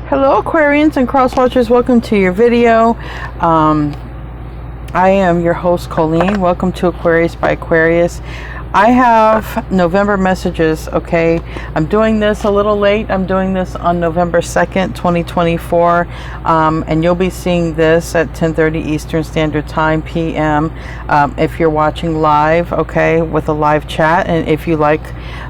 Hello Aquarians and cross watchers, welcome to your video. I am your host Colleen. Welcome to Aquarius by Aquarius. I have November messages. Okay, I'm doing this a little late. I'm doing this on November 2nd 2024, and you'll be seeing this at 10:30 Eastern Standard Time p.m. If you're watching live, okay, with a live chat, and if you like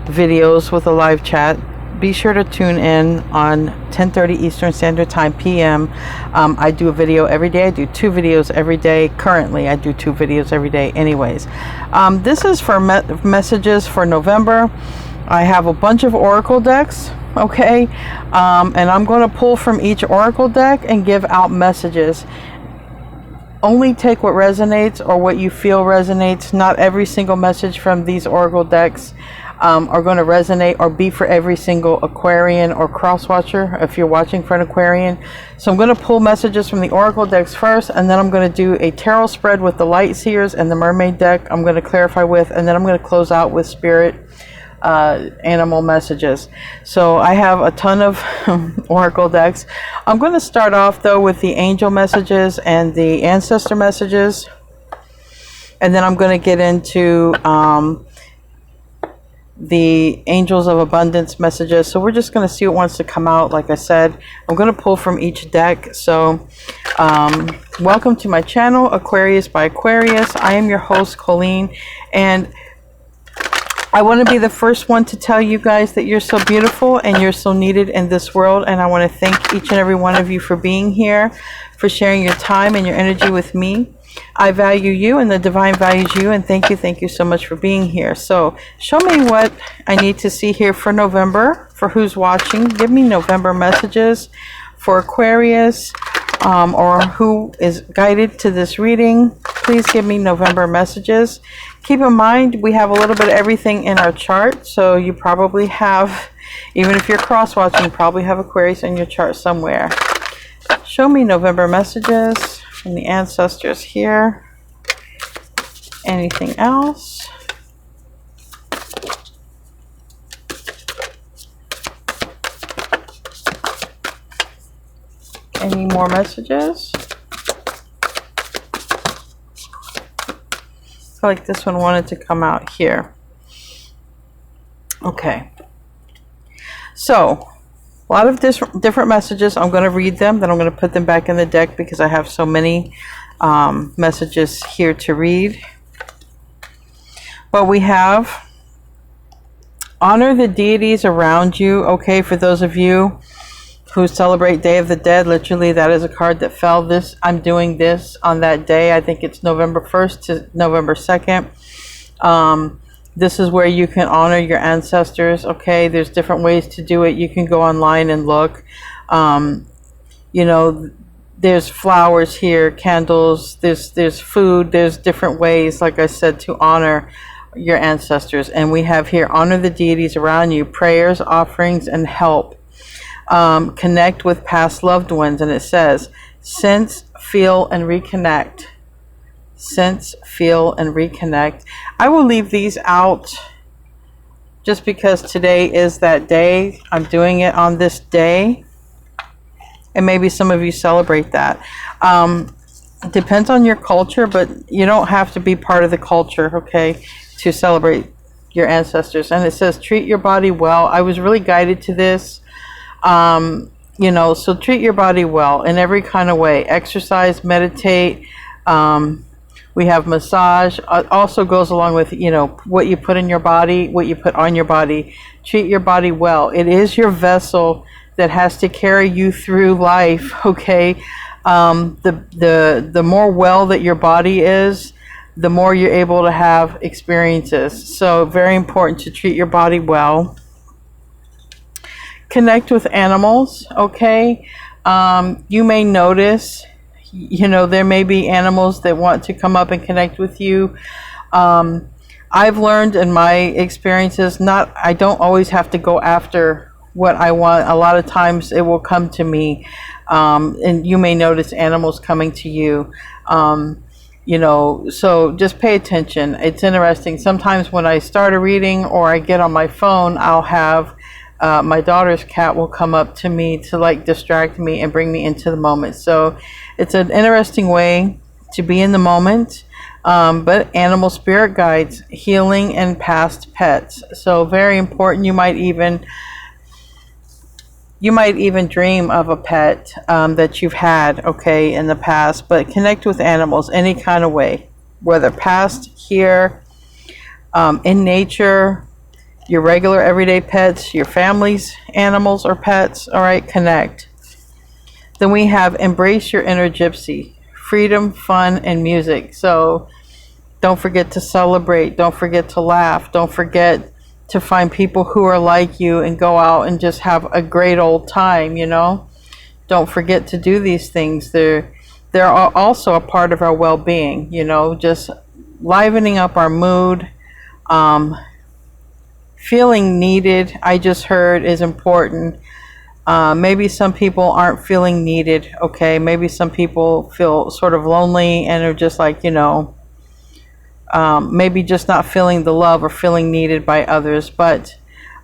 videos with a live chat, be sure to tune in on 10:30 Eastern Standard Time p.m. I do a video every day. I do 2 videos every day. Currently, I do 2 videos every day anyways. This is for messages for November. I have a bunch of oracle decks, okay? And I'm going to pull from each oracle deck and give out messages. Only take what resonates or what you feel resonates. Not every single message from these oracle decks are going to resonate or be for every single Aquarian or cross watcher if you're watching for an Aquarian. So I'm going to pull messages from the oracle decks first, and then I'm going to do a tarot spread with the light seers and the mermaid deck I'm going to clarify with, and then I'm going to close out with spirit animal messages. So I have a ton of oracle decks. I'm going to start off though with the angel messages and the ancestor messages, and then I'm going to get into the angels of abundance messages. So we're just going to see what wants to come out. Like I said, I'm going to pull from each deck. So welcome to my channel, Aquarius by Aquarius. I am your host Colleen, and I want to be the first one to tell you guys that you're so beautiful and you're so needed in this world. And I want to thank each and every one of you for being here, for sharing your time and your energy with me. I value you and the divine values you, and thank you so much for being here. So show me what I need to see here for November. For who's watching, give me November messages for Aquarius, or who is guided to this reading. Please give me November messages. Keep in mind, we have a little bit of everything in our chart, so you probably have, even if you're cross watching, you probably have Aquarius in your chart somewhere. Show me November messages from the ancestors here. Anything else? Any more messages? I feel like this one wanted to come out here. Okay. So a lot of different messages. I'm going to read them, then I'm going to put them back in the deck because I have so many messages here to read. But we have honor the deities around you. Okay, for those of you who celebrate Day of the Dead, literally that is a card that fell. This, I'm doing this on that day. I think it's November 1st to November 2nd. This is where you can honor your ancestors. Okay, there's different ways to do it. You can go online and look. You know, there's flowers here, candles, there's food, there's different ways, like I said, to honor your ancestors. And we have here, honor the deities around you, prayers, offerings, and help. Connect with past loved ones. And it says, sense, feel, and reconnect. Sense, feel, and reconnect. I will leave these out just because today is that day. I'm doing it on this day, and maybe some of you celebrate that. It depends on your culture, but you don't have to be part of the culture, okay, to celebrate your ancestors. And it says treat your body well. I was really guided to this. You know, so treat your body well in every kind of way. Exercise, meditate. We have massage. Also goes along with, you know, what you put in your body, what you put on your body. Treat your body well. It is your vessel that has to carry you through life, okay? The more well that your body is, the more you're able to have experiences. So very important to treat your body well. Connect with animals, okay? You may notice, you know, there may be animals that want to come up and connect with you. I've learned in my experiences, I don't always have to go after what I want. A lot of times it will come to me, and you may notice animals coming to you. You know, so just pay attention. It's interesting. Sometimes when I start a reading or I get on my phone, I'll have my daughter's cat will come up to me to like distract me and bring me into the moment. So it's an interesting way to be in the moment. But animal spirit guides, healing, and past pets. So very important. You might even dream of a pet that you've had, okay, in the past. But connect with animals any kind of way, whether past, here, in nature, your regular everyday pets, your family's animals or pets. All right, connect. Then we have embrace your inner gypsy, freedom, fun, and music. So don't forget to celebrate. Don't forget to laugh. Don't forget to find people who are like you and go out and just have a great old time, you know. Don't forget to do these things. They're also a part of our well-being, you know, just livening up our mood. Feeling needed, I just heard, is important. Maybe some people aren't feeling needed, okay? Maybe some people feel sort of lonely and are just like, you know, maybe just not feeling the love or feeling needed by others. But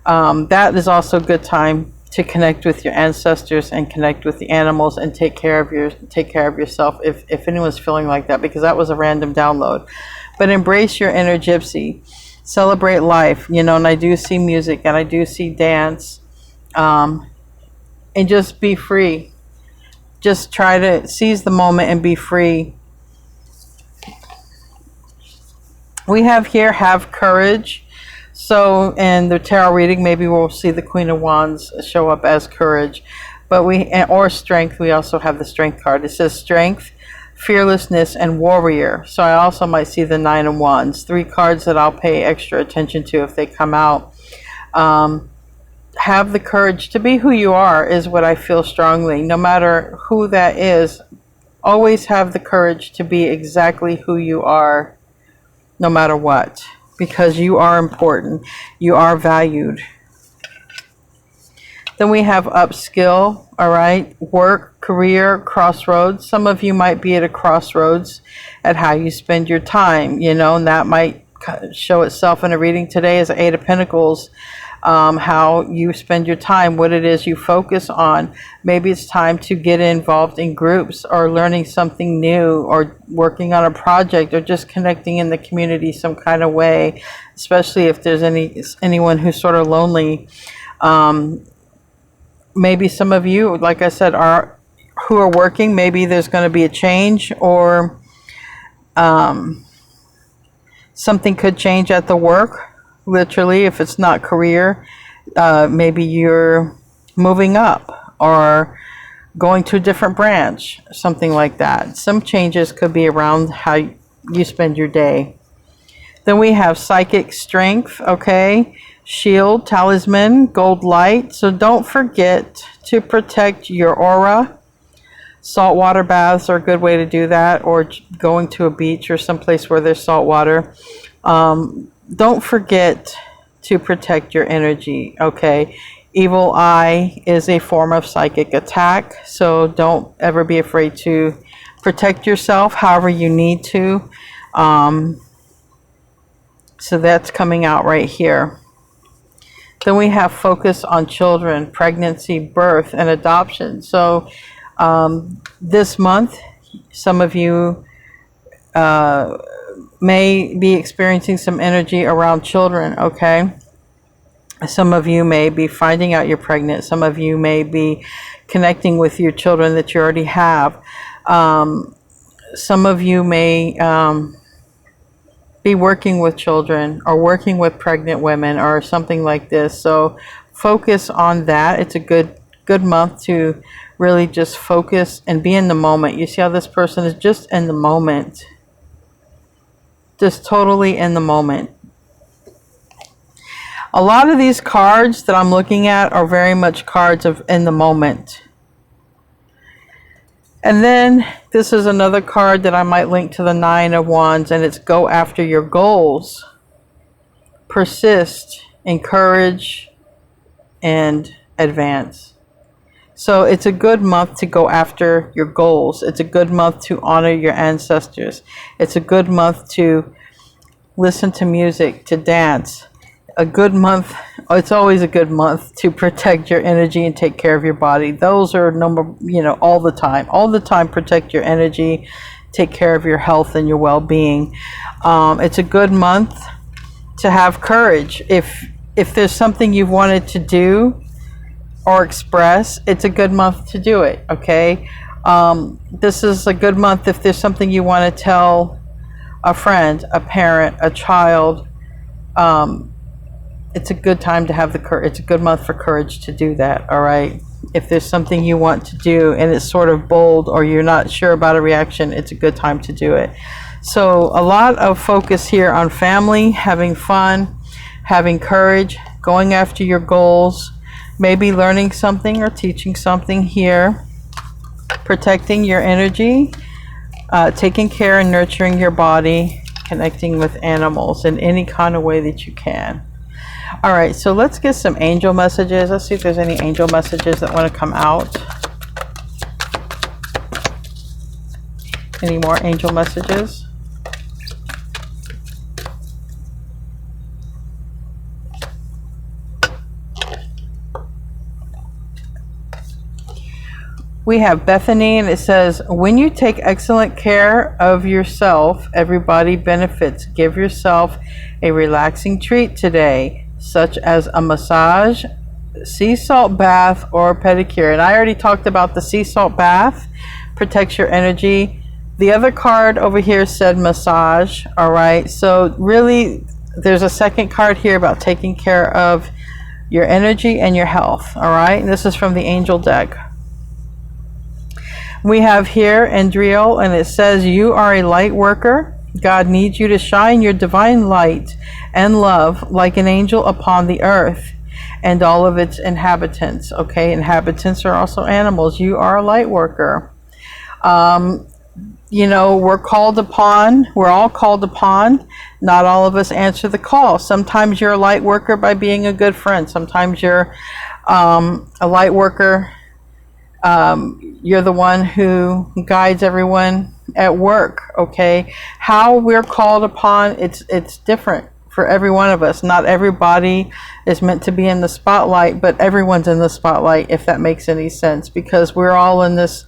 that is also a good time to connect with your ancestors and connect with the animals and take care of yourself if anyone's feeling like that, because that was a random download. But embrace your inner gypsy. Celebrate life, you know, and I do see music and I do see dance. And just be free. Just try to seize the moment and be free. We have here, have courage. So in the tarot reading, maybe we'll see the Queen of Wands show up as courage. But or strength, we also have the strength card. It says strength, fearlessness, and warrior. So I also might see the Nine of Wands. 3 cards that I'll pay extra attention to if they come out. Have the courage to be who you are is what I feel strongly. No matter who that is, always have the courage to be exactly who you are, no matter what, because you are important. You are valued. Then we have upskill, all right, work, career, crossroads. Some of you might be at a crossroads at how you spend your time, you know, and that might show itself in a reading today as 8 of Pentacles, how you spend your time, what it is you focus on. Maybe it's time to get involved in groups or learning something new or working on a project or just connecting in the community some kind of way, especially if there's anyone who's sort of lonely. Maybe some of you, like I said, who are working, maybe there's going to be a change, or something could change at the work, literally, if it's not career. Maybe you're moving up or going to a different branch, something like that. Some changes could be around how you spend your day. Then we have psychic strength, okay? Shield, talisman, gold light. So don't forget to protect your aura. Saltwater baths are a good way to do that, or going to a beach or someplace where there's salt water. Don't forget to protect your energy, okay? Evil eye is a form of psychic attack, so don't ever be afraid to protect yourself however you need to. So that's coming out right here. Then we have focus on children, pregnancy, birth, and adoption. So this month, some of you may be experiencing some energy around children, okay? Some of you may be finding out you're pregnant. Some of you may be connecting with your children that you already have. Some of you may be working with children or working with pregnant women or something like this. So focus on that. It's a good month to really just focus and be in the moment. You see how this person is just in the moment. Just totally in the moment. A lot of these cards that I'm looking at are very much cards of in the moment. And then this is another card that I might link to the Nine of Wands, and it's go after your goals. Persist, encourage, and advance. So it's a good month to go after your goals. It's a good month to honor your ancestors. It's a good month to listen to music, to dance. A good month, it's always a good month to protect your energy and take care of your body. Those are all the time protect your energy, take care of your health and your well-being. It's a good month to have courage. If there's something you've wanted to do or express, it's a good month to do it. Okay. This is a good month if there's something you want to tell a friend, a parent, a child. It's a good time to have the courage. It's a good month for courage to do that. All right. If there's something you want to do and it's sort of bold or you're not sure about a reaction, it's a good time to do it. So a lot of focus here on family, having fun, having courage, going after your goals, maybe learning something or teaching something here, protecting your energy, taking care and nurturing your body, connecting with animals in any kind of way that you can. All right, so let's get some angel messages. Let's see if there's any angel messages that want to come out. Any more angel messages? We have Bethany, and it says, when you take excellent care of yourself, everybody benefits. Give yourself a relaxing treat today, such as a massage, sea salt bath, or pedicure. And I already talked about the sea salt bath, protects your energy. The other card over here said massage. All right, so really there's a second card here about taking care of your energy and your health. All right, and this is from the angel deck. We have here Andriel, and it says, you are a light worker. God needs you to shine your divine light and love like an angel upon the earth and all of its inhabitants. Okay, inhabitants are also animals. You are a light worker. We're called upon. We're all called upon. Not all of us answer the call. Sometimes you're a light worker by being a good friend. Sometimes you're a light worker. You're the one who guides everyone at work. Okay, how we're called upon, it's different for every one of us. Not everybody is meant to be in the spotlight, but everyone's in the spotlight, if that makes any sense, because we're all in this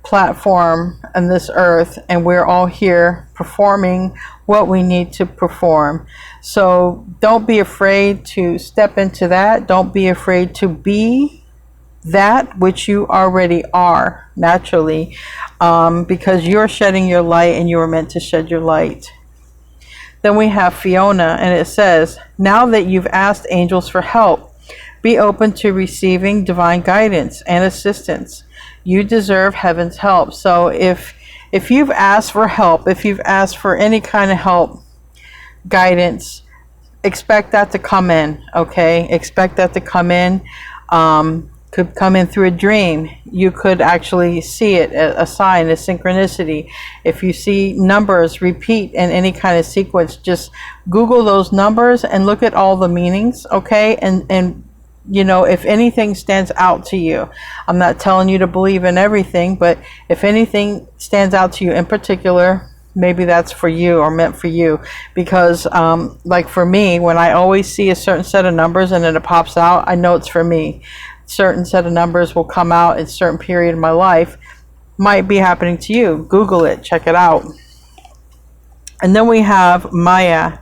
platform and this earth, and we're all here performing what we need to perform. So don't be afraid to step into that. Don't be afraid to be that which you already are naturally, because you're shedding your light and you were meant to shed your light. Then we have Fiona, and it says, now that you've asked angels for help, be open to receiving divine guidance and assistance. You deserve heaven's help. So if you've asked for help, if you've asked for any kind of help, guidance, expect that to come in. Okay, expect that to come in. Could come in through a dream. You could actually see it, a sign, a synchronicity. If you see numbers repeat in any kind of sequence, just Google those numbers and look at all the meanings, okay? And if anything stands out to you, I'm not telling you to believe in everything, but if anything stands out to you in particular, maybe that's for you or meant for you. Because like for me, when I always see a certain set of numbers and then it pops out, I know it's for me. Certain set of numbers will come out in a certain period of my life. Might be happening to you. Google it, check it out. And then we have Maya,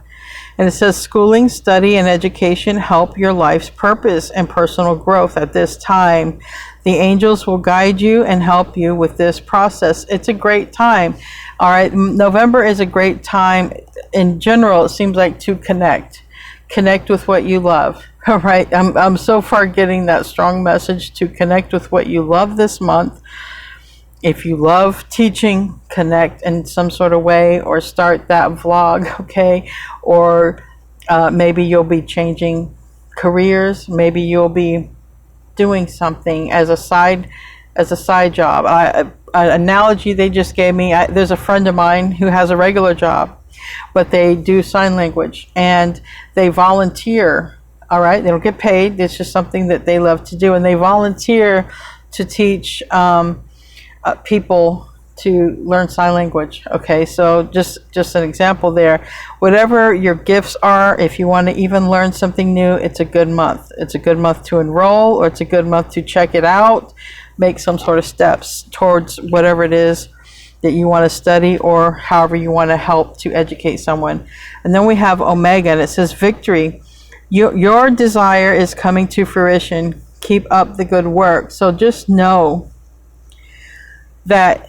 and it says, schooling, study, and education help your life's purpose and personal growth at this time. The angels will guide you and help you with this process. It's a great time. All right, November is a great time. In general, it seems like to connect with what you love. All right, I'm so far getting that strong message to connect with what you love this month. If you love teaching, connect in some sort of way, or start that vlog, okay? Or maybe you'll be changing careers. Maybe you'll be doing something as a side job. An analogy they just gave me, there's a friend of mine who has a regular job, but they do sign language and they volunteer. All right, they don't get paid. It's just something that they love to do, and they volunteer to teach people to learn sign language. Okay, so just an example there. Whatever your gifts are, if you want to even learn something new, it's a good month. It's a good month to enroll, or it's a good month to check it out, make some sort of steps towards whatever it is that you want to study, or however you want to help to educate someone. And then we have Omega, and it says victory. Your desire is coming to fruition. Keep up the good work. So just know that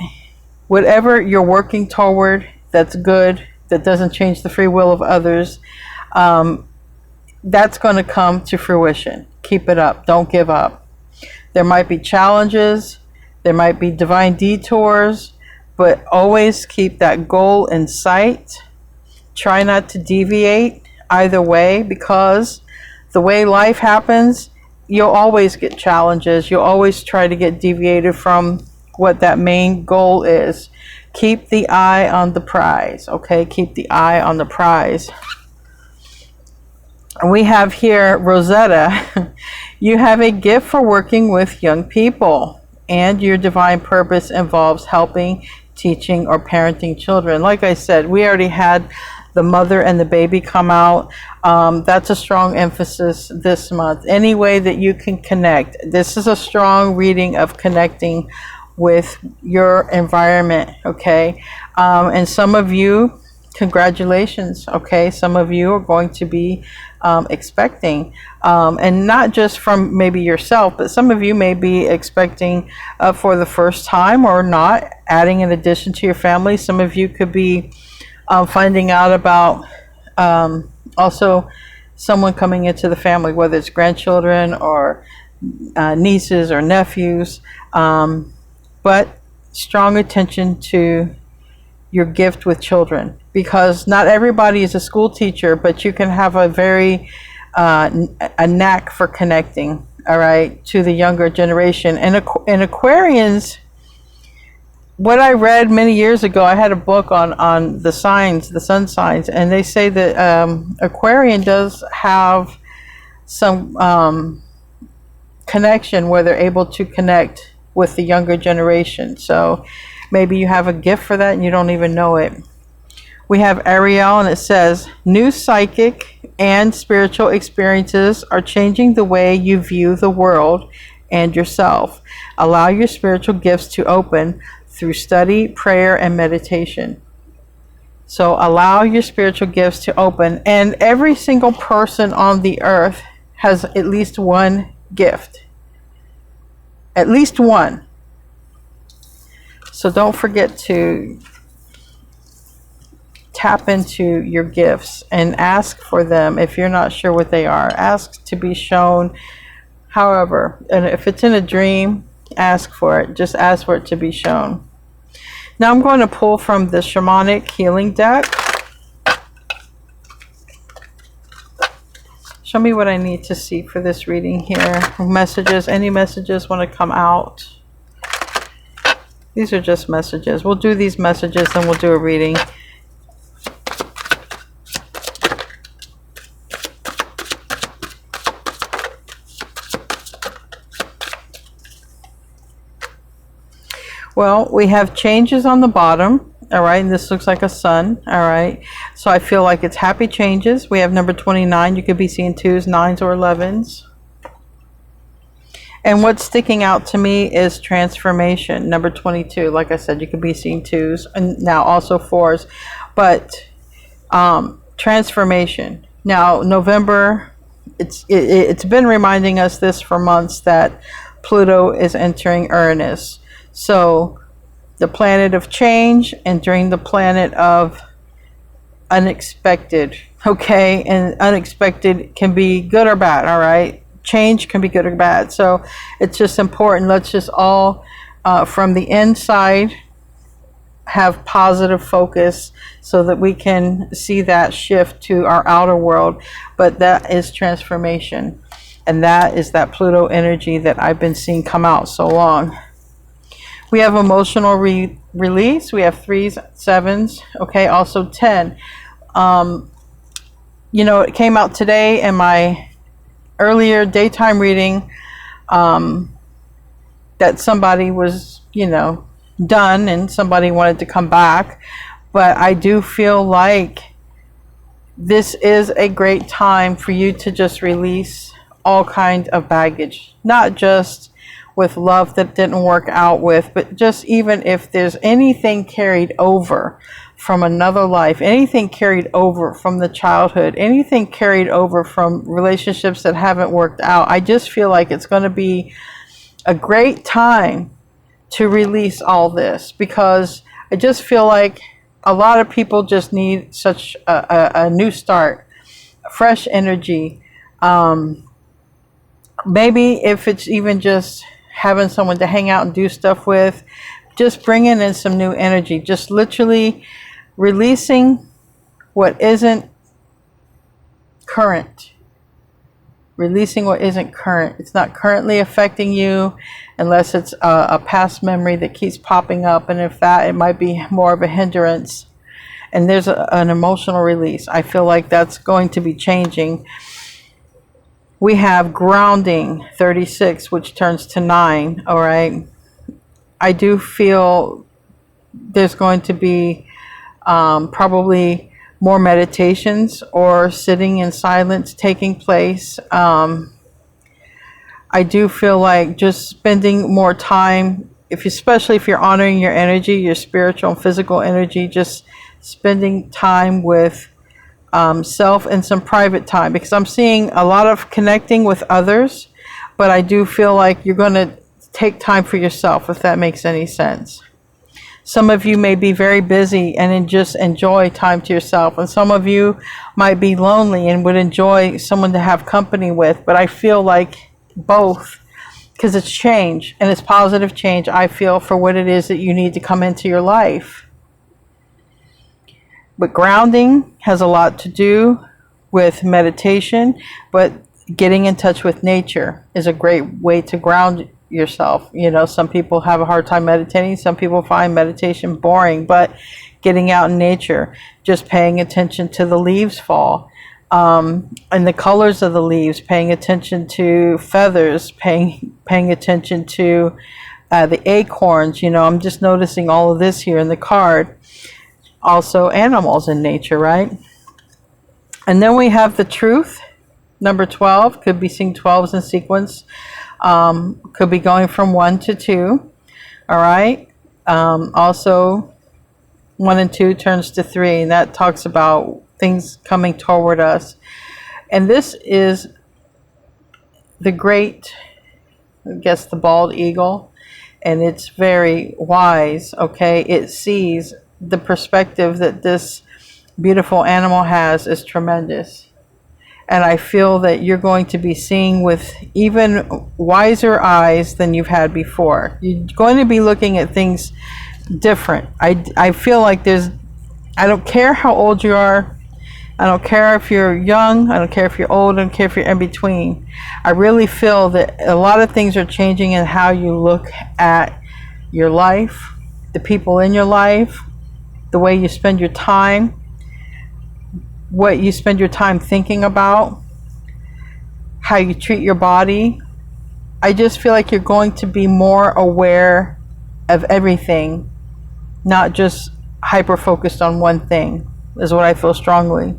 whatever you're working toward that's good, that doesn't change the free will of others, that's going to come to fruition. Keep it up. Don't give up. There might be challenges. There might be divine detours, but always keep that goal in sight. Try not to deviate either way, because the way life happens, you'll always get challenges. You'll always try to get deviated from what that main goal is. Keep the eye on the prize, okay? Keep the eye on the prize. We have here Rosetta. You have a gift for working with young people, and your divine purpose involves helping, teaching, or parenting children. Like I said, we already had the mother and the baby come out. That's a strong emphasis this month. Any way that you can connect. This is a strong reading of connecting with your environment, okay? And some of you, congratulations, okay? Some of you are going to be expecting, and not just from maybe yourself, but some of you may be expecting for the first time, or not, adding an addition to your family. Some of you could be finding out about also someone coming into the family, whether it's grandchildren or nieces or nephews, but strong attention to your gift with children, because not everybody is a school teacher, but you can have a very a knack for connecting, all right, to the younger generation. And Aquarians, what I read many years ago, I had a book on the signs, the sun signs, and they say that Aquarian does have some connection where they're able to connect with the younger generation. So maybe you have a gift for that and you don't even know it. We have Ariel, and it says, new psychic and spiritual experiences are changing the way you view the world and yourself. Allow your spiritual gifts to open through study, prayer, and meditation. So allow your spiritual gifts to open. And every single person on the earth has at least one gift. At least one. So don't forget to tap into your gifts and ask for them. If you're not sure what they are, ask to be shown. However, and if it's in a dream, ask for it. Just ask for it to be shown. Now I'm going to pull from the Shamanic Healing deck. Show me what I need to see for this reading here. Messages, any messages want to come out? These are just messages. We'll do these messages, then we'll do a reading. Well, we have changes on the bottom, all right, and this looks like a sun, all right. So I feel like it's happy changes. We have number 29. You could be seeing 2s, 9s, or 11s. And what's sticking out to me is transformation, number 22. Like I said, you could be seeing 2s, and now also 4s. But transformation. Now, November, it's been reminding us this for months, that Pluto is entering Uranus. So the planet of change, entering the planet of unexpected, okay? And unexpected can be good or bad, all right? Change can be good or bad. So it's just important. Let's just all, from the inside, have positive focus so that we can see that shift to our outer world. But that is transformation. And that is that Pluto energy that I've been seeing come out so long. We have emotional release. We have 3s, 7s, okay, also 10. You know, it came out today in my earlier daytime reading that somebody was, you know, done and somebody wanted to come back. But I do feel like this is a great time for you to just release all kind of baggage, not just with love that didn't work out with, but just even if there's anything carried over from another life, anything carried over from the childhood, anything carried over from relationships that haven't worked out. I just feel like it's going to be a great time to release all this, because I just feel like a lot of people just need such a new start, fresh energy. Maybe if it's even just having someone to hang out and do stuff with, just bringing in some new energy, just literally releasing what isn't current. Releasing what isn't current. It's not currently affecting you unless it's a past memory that keeps popping up. And if that, it might be more of a hindrance. And there's an emotional release. I feel like that's going to be changing. We have grounding 36, which turns to 9. All right. I do feel there's going to be probably more meditations or sitting in silence taking place. I do feel like just spending more time, especially if you're honoring your energy, your spiritual and physical energy, just spending time with self and some private time, because I'm seeing a lot of connecting with others, but I do feel like you're going to take time for yourself, if that makes any sense. Some of you may be very busy and just enjoy time to yourself, and some of you might be lonely and would enjoy someone to have company with. But I feel like both, because it's change, and it's positive change, I feel, for what it is that you need to come into your life. But grounding has a lot to do with meditation, but getting in touch with nature is a great way to ground yourself. You know, some people have a hard time meditating. Some people find meditation boring, but getting out in nature, just paying attention to the leaves fall, and the colors of the leaves, paying attention to feathers, paying attention to the acorns. You know, I'm just noticing all of this here in the card. Also animals in nature, right? And then we have the truth, number 12. Could be seeing 12s in sequence. Could be going from 1 to 2. All right. Also 1 and 2 turns to 3, and that talks about things coming toward us. And this is the great, I guess, the bald eagle, and it's very wise. Okay, it sees the perspective that this beautiful animal has is tremendous. And I feel that you're going to be seeing with even wiser eyes than you've had before. You're going to be looking at things different. I feel like I don't care how old you are. I don't care if you're young. I don't care if you're old. I don't care if you're in between. I really feel that a lot of things are changing in how you look at your life, the people in your life, the way you spend your time, what you spend your time thinking about, how you treat your body. I just feel like you're going to be more aware of everything, not just hyper-focused on one thing, is what I feel strongly.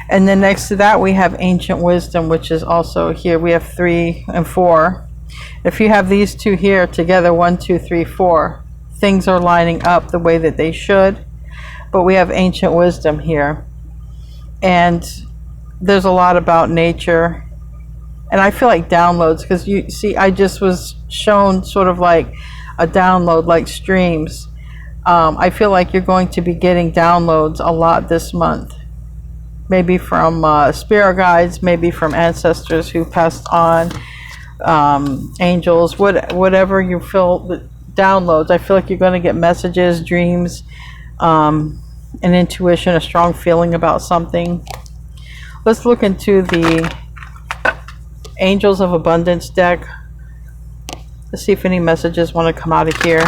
And then next to that, we have ancient wisdom, which is also here. We have 3 and 4. If you have these two here together, 1, 2, 3, 4, things are lining up the way that they should. But we have ancient wisdom here. And there's a lot about nature. And I feel like downloads, because you see, I just was shown sort of like a download, like streams. I feel like you're going to be getting downloads a lot this month. Maybe from spirit guides, maybe from ancestors who passed on, angels, whatever you feel, downloads. I feel like you're going to get messages, dreams, an intuition, a strong feeling about something. Let's look into the Angels of Abundance deck. Let's see if any messages want to come out of here.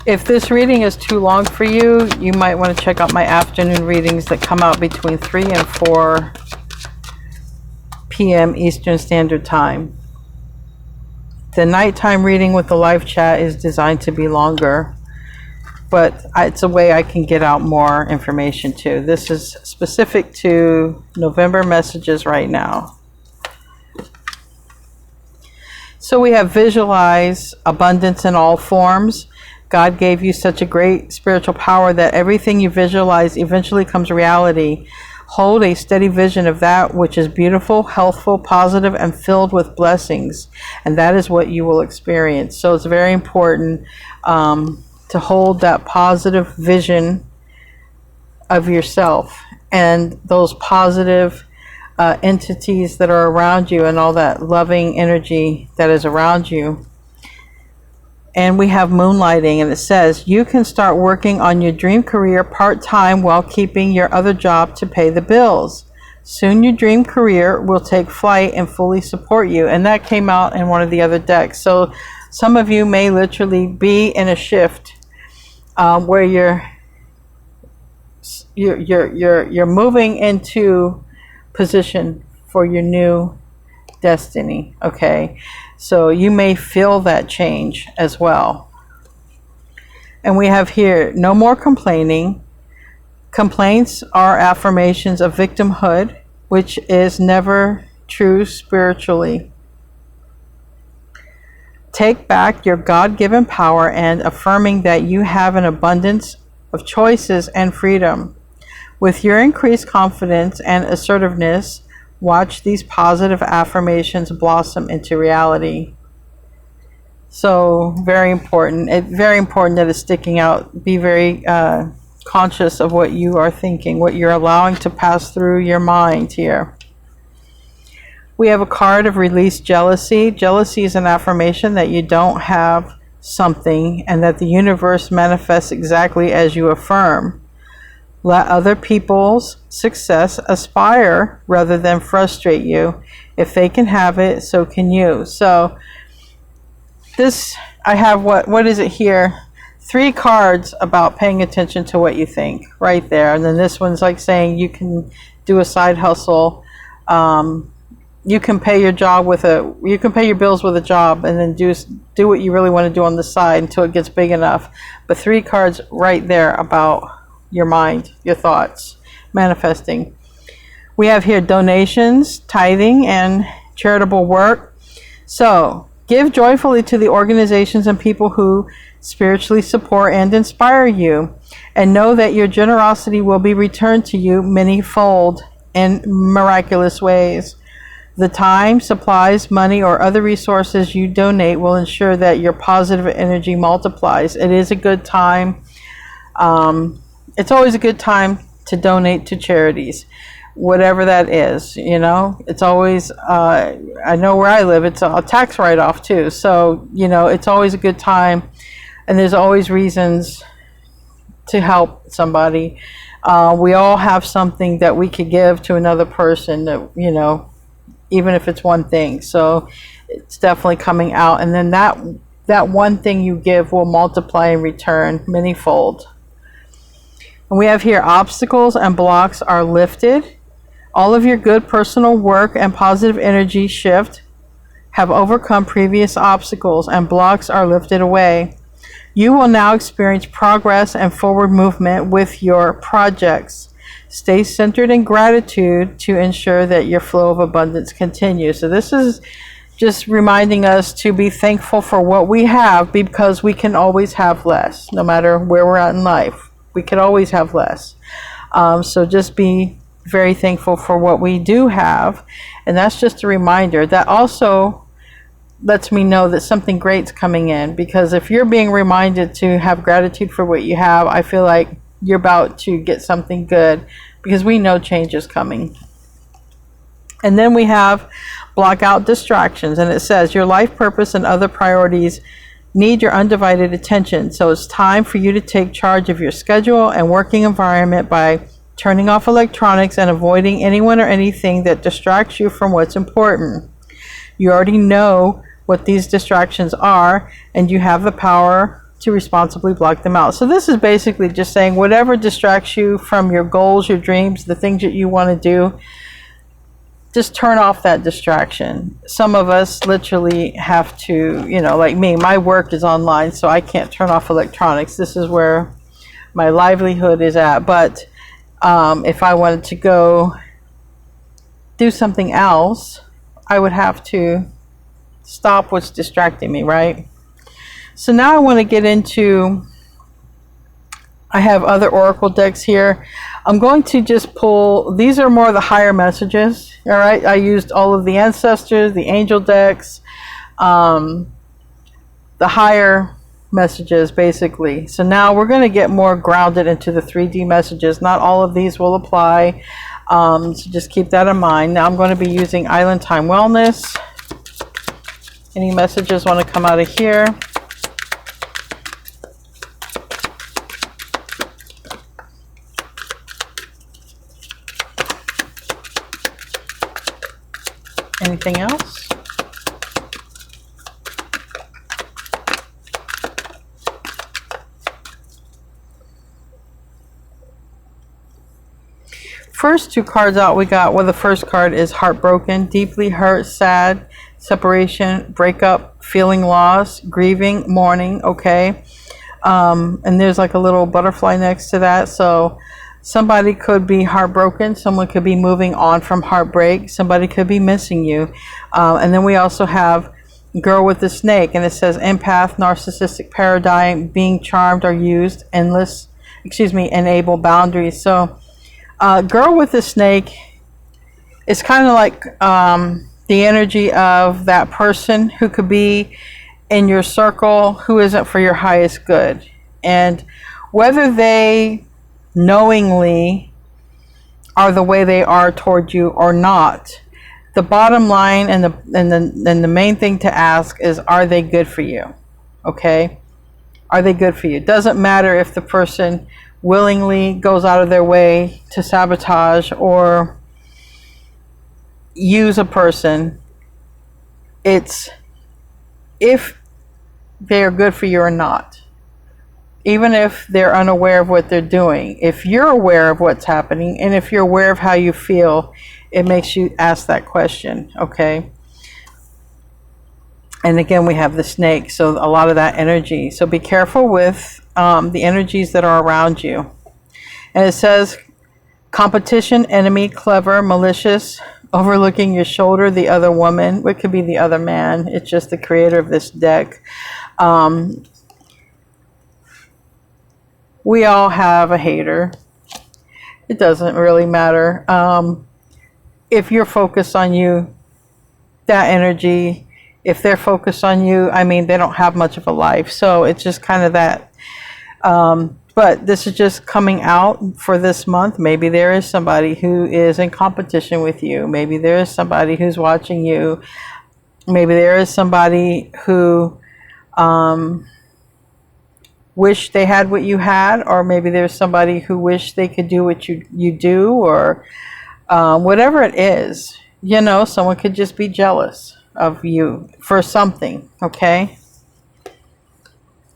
If this reading is too long for you, you might want to check out my afternoon readings that come out between 3 and 4 p.m. Eastern Standard Time. The nighttime reading with the live chat is designed to be longer, but it's a way I can get out more information too. This is specific to November messages right now. So we have visualize abundance in all forms. God gave you such a great spiritual power that everything you visualize eventually comes reality. Hold a steady vision of that which is beautiful, healthful, positive, and filled with blessings. And that is what you will experience. So it's very important to hold that positive vision of yourself and those positive entities that are around you and all that loving energy that is around you. And we have moonlighting, and it says you can start working on your dream career part-time while keeping your other job to pay the bills. Soon your dream career will take flight and fully support you. And that came out in one of the other decks. So some of you may literally be in a shift where you're moving into position for your new destiny. Okay, so you may feel that change as well. And we have here, no more complaining. Complaints are affirmations of victimhood, which is never true spiritually. Take back your God-given power and affirming that you have an abundance of choices and freedom. With your increased confidence and assertiveness, watch these positive affirmations blossom into reality. So very important. It's very important that it's sticking out. Be very conscious of what you are thinking, what you're allowing to pass through your mind here. We have a card of release jealousy. Jealousy is an affirmation that you don't have something and that the universe manifests exactly as you affirm. Let other people's success aspire rather than frustrate you. If they can have it, so can you. So this, I have what is it here? 3 cards about paying attention to what you think right there. And then this one's like saying you can do a side hustle. You can pay your job you can pay your bills with a job and then do what you really want to do on the side until it gets big enough. But 3 cards right there about your mind, your thoughts, manifesting. We have here donations, tithing, and charitable work. So give joyfully to the organizations and people who spiritually support and inspire you, and know that your generosity will be returned to you many-fold in miraculous ways. The time, supplies, money, or other resources you donate will ensure that your positive energy multiplies. It is a good time. It's always a good time to donate to charities, whatever that is, you know. It's always, I know where I live, it's a tax write-off too. So, you know, it's always a good time, and there's always reasons to help somebody. We all have something that we could give to another person that, you know, even if it's one thing. So it's definitely coming out. And then that one thing you give will multiply in return manyfold. And we have here obstacles and blocks are lifted. All of your good personal work and positive energy shift have overcome previous obstacles, and blocks are lifted away. You will now experience progress and forward movement with your projects. Stay centered in gratitude to ensure that your flow of abundance continues. So this is just reminding us to be thankful for what we have, because we can always have less. No matter where we're at in life, we can always have less. So just be very thankful for what we do have. And that's just a reminder. That also lets me know that something great's coming in, because if you're being reminded to have gratitude for what you have, I feel like you're about to get something good, because we know change is coming. And then we have block out distractions, and it says your life purpose and other priorities need your undivided attention. So it's time for you to take charge of your schedule and working environment by turning off electronics and avoiding anyone or anything that distracts you from what's important. You already know what these distractions are, and you have the power to responsibly block them out. So this is basically just saying whatever distracts you from your goals, your dreams, the things that you want to do, just turn off that distraction. Some of us literally have to, you know, like me, my work is online, so I can't turn off electronics. This is where my livelihood is at. But if I wanted to go do something else, I would have to stop what's distracting me, right? So now I want to get into, I have other oracle decks here. I'm going to just pull, these are more the higher messages, all right? I used all of the ancestors, the angel decks, the higher messages basically. So now we're going to get more grounded into the 3D messages. Not all of these will apply, so just keep that in mind. Now I'm going to be using Island Time Wellness. Any messages want to come out of here? Anything else? First two cards out we got, well, the first card is heartbroken, deeply hurt, sad, separation, breakup, feeling loss, grieving, mourning, okay? And there's like a little butterfly next to that. So somebody could be heartbroken. Someone could be moving on from heartbreak. Somebody could be missing you. And then we also have Girl with the Snake. And it says empath, narcissistic paradigm, being charmed or used, enable boundaries. So Girl with the Snake is kind of like the energy of that person who could be in your circle who isn't for your highest good. And whether they knowingly are the way they are toward you or not, the bottom line and the main thing to ask is, are they good for you? Okay, are they good for you? Doesn't matter if the person willingly goes out of their way to sabotage or use a person. It's if they're good for you or not. Even if they're unaware of what they're doing, if you're aware of what's happening and if you're aware of how you feel, it makes you ask that question, okay? And again, we have the snake, so a lot of that energy. So be careful with the energies that are around you. And it says competition, enemy, clever, malicious, overlooking your shoulder, the other woman. What could be the other man? It's just the creator of this deck. We all have a hater. It doesn't really matter. If you're focused on you, that energy, if they're focused on you, I mean, they don't have much of a life. So it's just kind of that. But this is just coming out for this month. Maybe there is somebody who is in competition with you. Maybe there is somebody who's watching you. Maybe there is somebody who wish they had what you had, or maybe there's somebody who wish they could do what you do, or whatever it is. You know, someone could just be jealous of you for something, okay?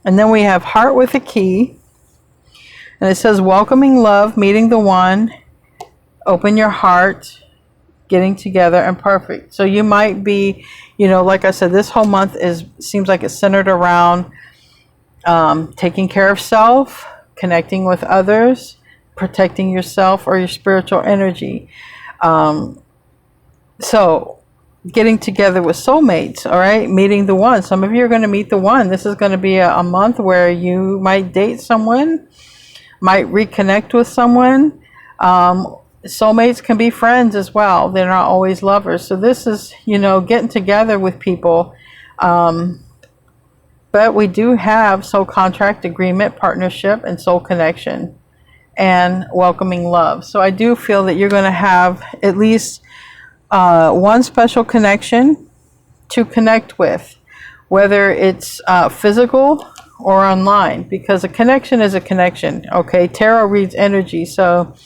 And then we have heart with a key. And it says welcoming love, meeting the one, open your heart, getting together, and perfect. So you might be, you know, like I said, this whole month seems like it's centered around taking care of self, connecting with others, protecting yourself or your spiritual energy. So getting together with soulmates, all right, meeting the one. Some of you are going to meet the one. This is going to be a month where you might date someone, might reconnect with someone. Soulmates can be friends as well. They're not always lovers. So this is, you know, getting together with people. But we do have soul contract, agreement, partnership, and soul connection, and welcoming love. So I do feel that you're going to have at least one special connection to connect with, whether it's physical or online, because a connection is a connection, okay? Tarot reads energy, so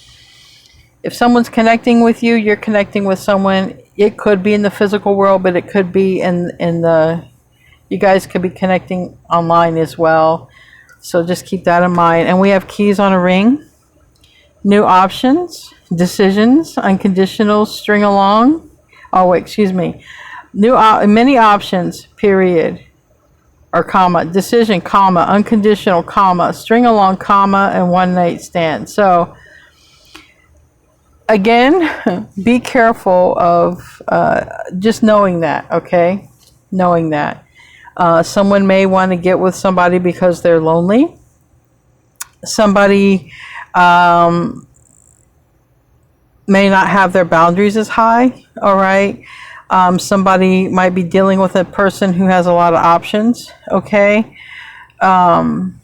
if someone's connecting with you, you're connecting with someone. It could be in the physical world, but it could be in the, you guys could be connecting online as well. So just keep that in mind. And we have keys on a ring, new options, decisions, unconditional, string along. Oh, wait, excuse me. Many options, period, or comma, decision, comma, unconditional, comma, string along, comma, and one night stand. So again, be careful of just knowing that, okay? Knowing that. Someone may want to get with somebody because they're lonely. Somebody may not have their boundaries as high, all right? Somebody might be dealing with a person who has a lot of options, okay? And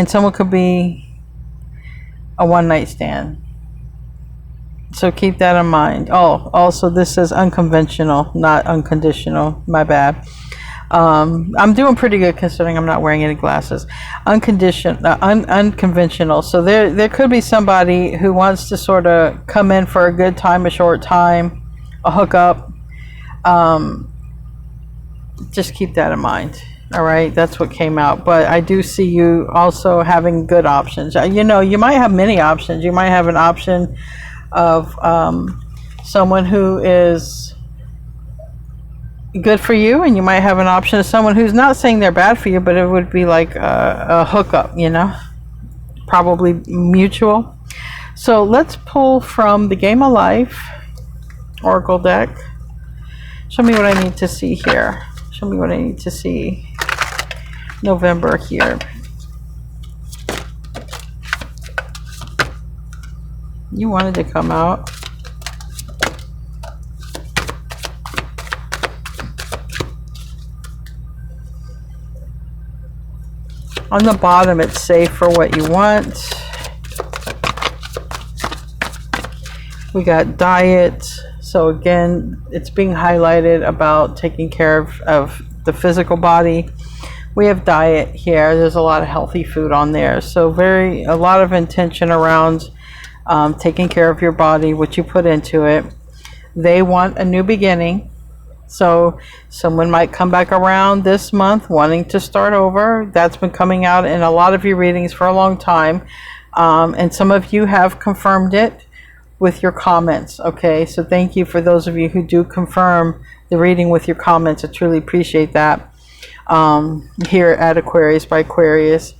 someone could be a one-night stand. So keep that in mind. Oh, also this says unconventional, not unconditional. My bad. I'm doing pretty good considering I'm not wearing any glasses. Unconventional. So there could be somebody who wants to sort of come in for a good time, a short time, a hookup. Just keep that in mind. All right, that's what came out. But I do see you also having good options. You know, you might have many options. You might have an option of someone who is good for you, and you might have an option of someone who's not saying they're bad for you, but it would be like a hookup, you know, probably mutual. So let's pull from the Game of Life Oracle deck. Show me what I need to see here. Show me what I need to see. November here. You wanted to come out. On the bottom, it's safe for what you want. We got diet. So again, it's being highlighted about taking care of the physical body. We have diet here. There's a lot of healthy food on there. So a lot of intention around taking care of your body, what you put into it. They want a new beginning. So someone might come back around this month wanting to start over. That's been coming out in a lot of your readings for a long time. And some of you have confirmed it with your comments. Okay, so thank you for those of you who do confirm the reading with your comments. I truly appreciate that. Here at Aquarius by Aquarius.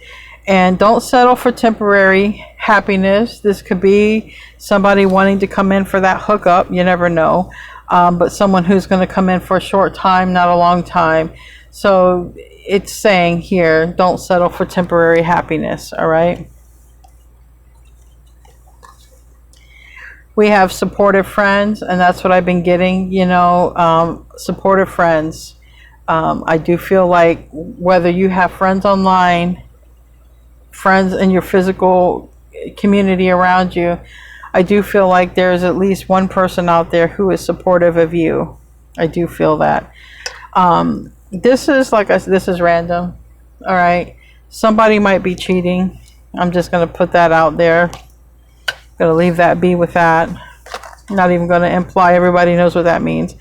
And don't settle for temporary happiness. This could be somebody wanting to come in for that hookup. You never know. But someone who's going to come in for a short time, not a long time. So it's saying here, don't settle for temporary happiness. All right. We have supportive friends, and that's what I've been getting, you know, supportive friends. I do feel like whether you have friends online, friends in your physical community around you, I do feel like there's at least one person out there who is supportive of you. I do feel that. This is this is random. All right. Somebody might be cheating. I'm just going to put that out there. Going to leave that be with that. Not even going to imply everybody knows what that means.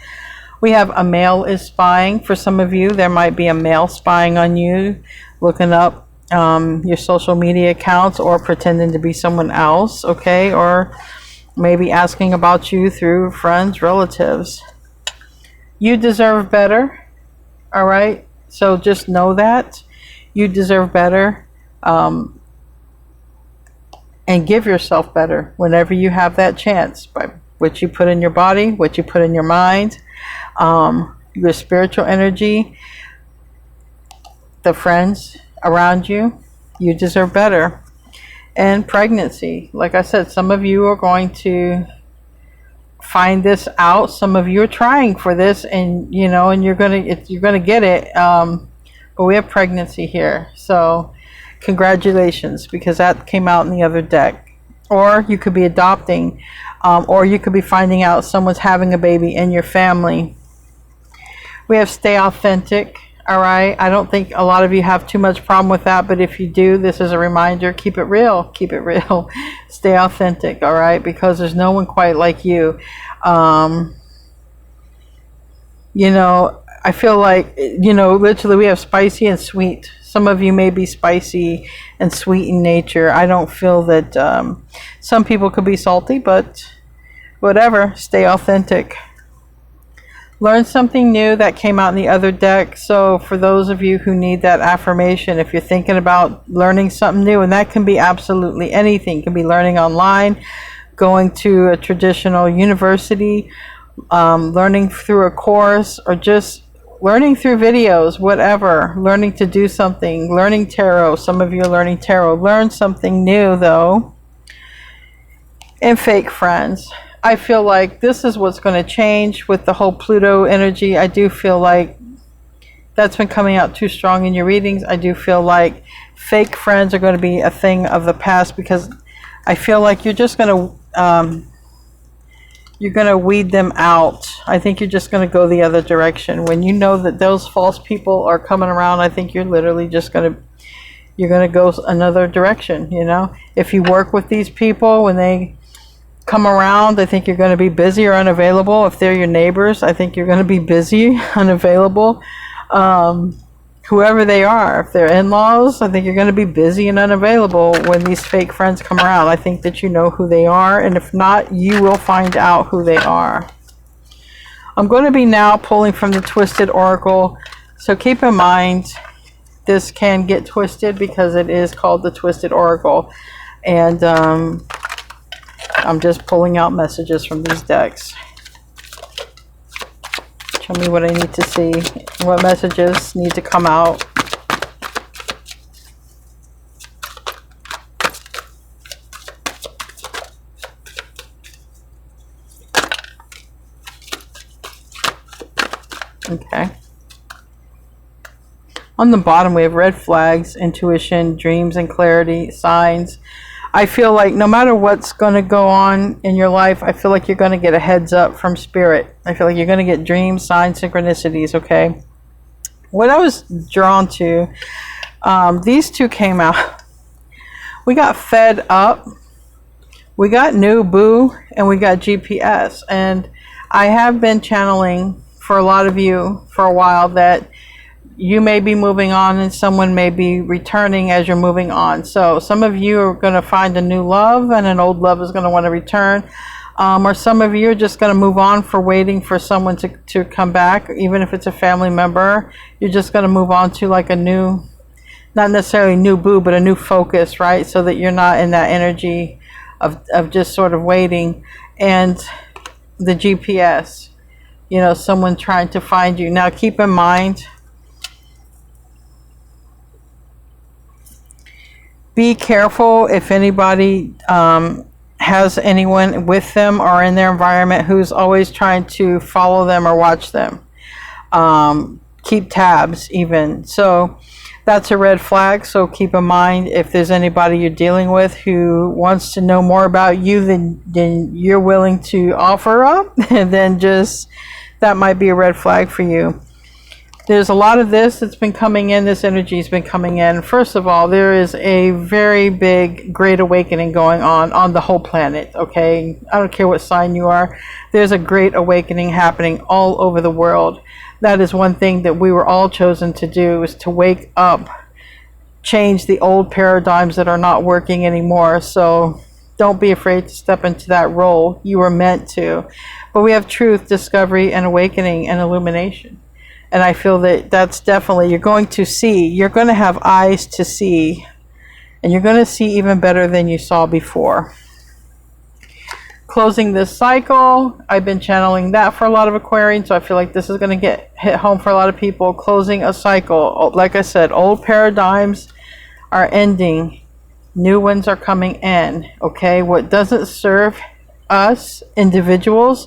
We have a male is spying. For some of you, there might be a male spying on you, looking up your social media accounts or pretending to be someone else, okay? Or maybe asking about you through friends, relatives. You deserve better, all right? So just know that. You deserve better. And give yourself better whenever you have that chance, by what you put in your body, what you put in your mind, your spiritual energy, the friends around you. You deserve better. And pregnancy, like I said, some of you are going to find this out. Some of you are trying for this, and you know, and you're gonna get it. But we have pregnancy here, so congratulations, because that came out in the other deck. Or you could be adopting, or you could be finding out someone's having a baby in your family. We have stay authentic. All right. I don't think a lot of you have too much problem with that, but if you do, this is a reminder. Keep it real. Keep it real. Stay authentic. All right. Because there's no one quite like you. You know, I feel like, you know, literally we have spicy and sweet. Some of you may be spicy and sweet in nature. I don't feel that some people could be salty, but whatever, stay authentic. Learn something new. That came out in the other deck. So for those of you who need that affirmation, if you're thinking about learning something new, and that can be absolutely anything, it can be learning online, going to a traditional university, learning through a course, or just learning through videos, whatever, learning to do something, learning tarot. Some of you are learning tarot. Learn something new though. And fake friends. I feel like this is what's going to change with the whole Pluto energy. I do feel like that's been coming out too strong in your readings. I do feel like fake friends are going to be a thing of the past, because I feel like you're just going to weed them out. I think you're just going to go the other direction. When you know that those false people are coming around, I think you're literally just going to go another direction, you know. If you work with these people, when they come around, I think you're going to be busy or unavailable. If they're your neighbors, I think you're going to be busy, unavailable. Whoever they are, if they're in-laws, I think you're going to be busy and unavailable when these fake friends come around. I think that you know who they are, and if not, you will find out who they are. I'm going to be now pulling from the Twisted Oracle, so keep in mind this can get twisted because it is called the Twisted Oracle, and I'm just pulling out messages from these decks. Tell me what I need to see. What messages need to come out. Okay. On the bottom we have red flags, intuition, dreams and clarity, signs. I feel like no matter what's going to go on in your life, I feel like you're going to get a heads up from spirit. I feel like you're going to get dreams, signs, synchronicities, okay? What I was drawn to, these two came out. We got fed up, we got new boo, and we got GPS. And I have been channeling for a lot of you for a while that you may be moving on and someone may be returning as you're moving on. So some of you are going to find a new love and an old love is going to want to return. Or some of you are just going to move on for waiting for someone to come back. Even if it's a family member, you're just going to move on to like a new, not necessarily new boo, but a new focus, right? So that you're not in that energy of just sort of waiting. And the GPS, you know, someone trying to find you. Now keep in mind, be careful if anybody has anyone with them or in their environment who's always trying to follow them or watch them. Keep tabs even. So that's a red flag. So keep in mind, if there's anybody you're dealing with who wants to know more about you than you're willing to offer up, then just, that might be a red flag for you. There's a lot of this that's been coming in. This energy has been coming in. First of all, there is a very big great awakening going on the whole planet, okay? I don't care what sign you are. There's a great awakening happening all over the world. That is one thing that we were all chosen to do, is to wake up, change the old paradigms that are not working anymore. So don't be afraid to step into that role. You were meant to. But we have truth, discovery, and awakening and illumination. And I feel that that's definitely, you're going to see, you're going to have eyes to see, and you're going to see even better than you saw before. Closing this cycle, I've been channeling that for a lot of Aquarians, so I feel like this is going to hit home for a lot of people. Closing a cycle, like I said, old paradigms are ending, new ones are coming in, okay? What doesn't serve us individuals,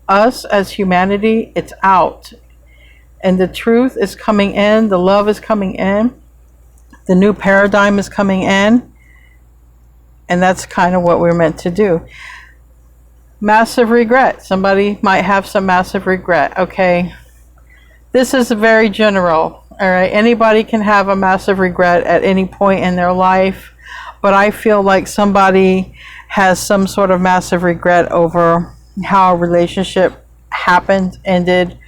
us as humanity, it's out. And the truth is coming in, the love is coming in, the new paradigm is coming in, and that's kind of what we're meant to do. Massive regret. Somebody might have some massive regret, okay? This is very general, all right? Anybody can have a massive regret at any point in their life, but I feel like somebody has some sort of massive regret over how a relationship happened, ended,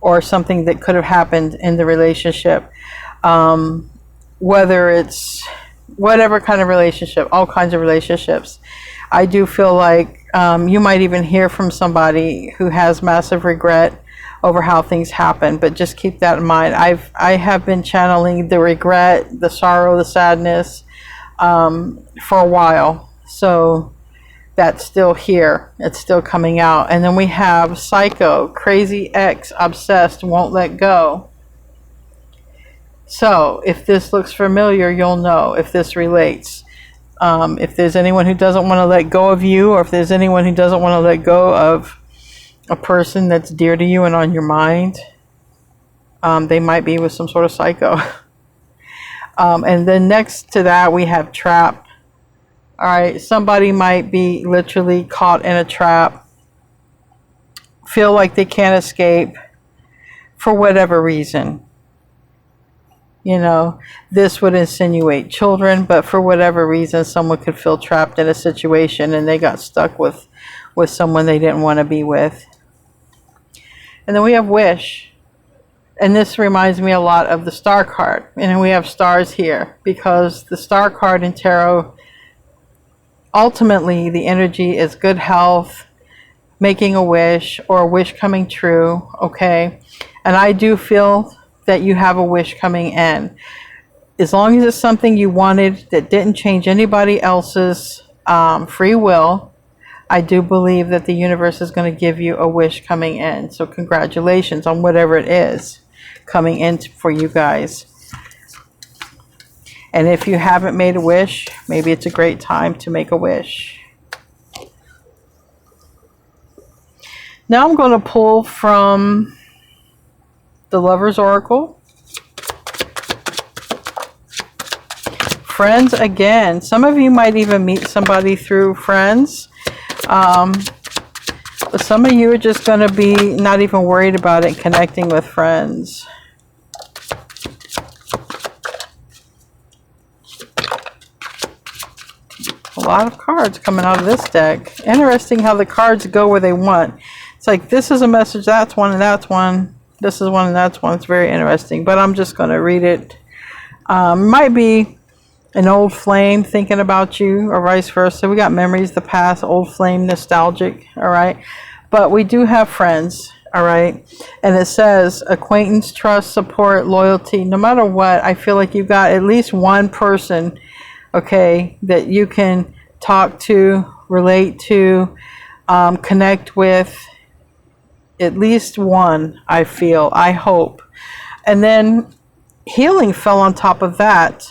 or something that could have happened in the relationship. Whether it's whatever kind of relationship, all kinds of relationships. I do feel like you might even hear from somebody who has massive regret over how things happen, but just keep that in mind. I have been channeling the regret, the sorrow, the sadness for a while, so that's still here. It's still coming out. And then we have psycho, crazy ex, obsessed, won't let go. So if this looks familiar, you'll know if this relates. If there's anyone who doesn't want to let go of you, or if there's anyone who doesn't want to let go of a person that's dear to you and on your mind, they might be with some sort of psycho. And then next to that, we have trap. All right, somebody might be literally caught in a trap, feel like they can't escape for whatever reason. You know, this would insinuate children, but for whatever reason, someone could feel trapped in a situation and they got stuck with someone they didn't want to be with. And then we have wish. And this reminds me a lot of the star card. And we have stars here because the star card in tarot, ultimately the energy is good health, making a wish, or a wish coming true, okay? And I do feel that you have a wish coming in. As long as it's something you wanted that didn't change anybody else's free will, I do believe that the universe is going to give you a wish coming in. So congratulations on whatever it is coming in for you guys. And if you haven't made a wish, maybe it's a great time to make a wish. Now I'm going to pull from the Lover's Oracle. Friends again. Some of you might even meet somebody through friends. But some of you are just going to be not even worried about it, connecting with friends. A lot of cards coming out of this deck. Interesting how the cards go where they want. It's like this is a message, that's one, and that's one. This is one and that's one. It's very interesting, but I'm just going to read it. Might be an old flame thinking about you, or vice versa. We got memories, the past, old flame, nostalgic, all right? But we do have friends, all right? And it says acquaintance, trust, support, loyalty. No matter what, I feel like you've got at least one person, okay, that you can talk to, relate to, connect with. At least one, I feel, I hope. And then healing fell on top of that.